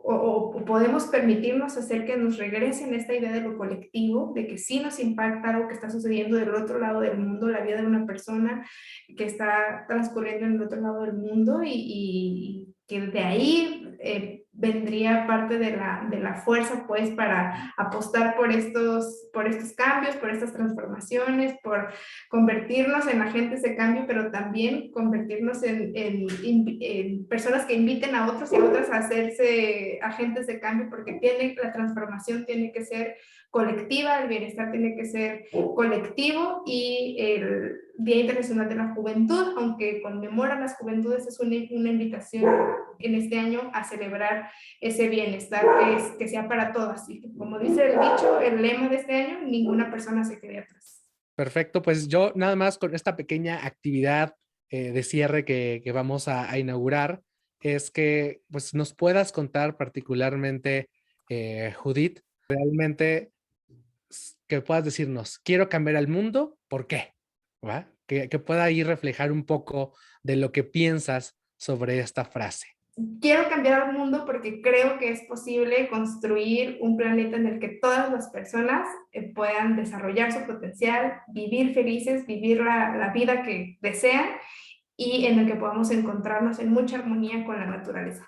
o podemos permitirnos hacer que nos regresen esta idea de lo colectivo, de que sí nos impacta algo que está sucediendo del otro lado del mundo, la vida de una persona que está transcurriendo en el otro lado del mundo, y que de ahí vendría parte de la fuerza, pues, para apostar por estos cambios, por estas transformaciones, por convertirnos en agentes de cambio, pero también convertirnos en personas que inviten a otros y a otras a hacerse agentes de cambio, porque la transformación tiene que ser colectiva, el bienestar tiene que ser colectivo, y el Día Internacional de la Juventud, aunque conmemora las juventudes, es una invitación en este año a celebrar ese bienestar que sea para todas. Y como dice el dicho, el lema de este año, ninguna persona se quede atrás. Perfecto, pues yo nada más con esta pequeña actividad de cierre que vamos a inaugurar, es que pues nos puedas contar particularmente, Judith, realmente que puedas decirnos, quiero cambiar el mundo, ¿por qué? ¿Va? Que pueda ahí reflejar un poco de lo que piensas sobre esta frase. Quiero cambiar al mundo porque creo que es posible construir un planeta en el que todas las personas puedan desarrollar su potencial, vivir felices, vivir la vida que desean, y en el que podamos encontrarnos en mucha armonía con la naturaleza.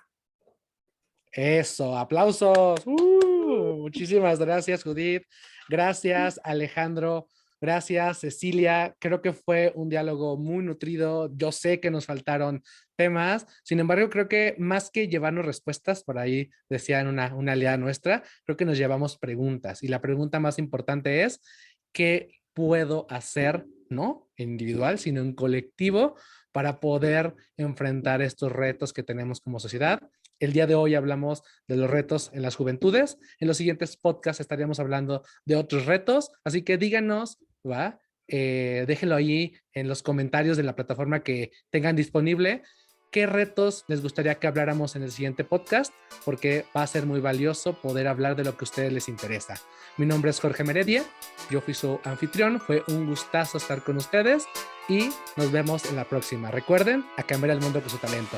Eso, aplausos. Muchísimas gracias, Judith. Gracias, Alejandro. Gracias, Cecilia. Creo que fue un diálogo muy nutrido. Yo sé que nos faltaron temas. Sin embargo, creo que más que llevarnos respuestas, por ahí decían una aliada nuestra, creo que nos llevamos preguntas. Y la pregunta más importante es, ¿qué puedo hacer, no individual, sino en colectivo, para poder enfrentar estos retos que tenemos como sociedad? El día de hoy hablamos de los retos en las juventudes. En los siguientes podcasts estaríamos hablando de otros retos. Así que díganos, ¿va? Déjenlo ahí en los comentarios de la plataforma que tengan disponible. ¿Qué retos les gustaría que habláramos en el siguiente podcast? Porque va a ser muy valioso poder hablar de lo que a ustedes les interesa. Mi nombre es Jorge Meredia. Yo fui su anfitrión. Fue un gustazo estar con ustedes y nos vemos en la próxima. Recuerden, a cambiar el mundo con su talento.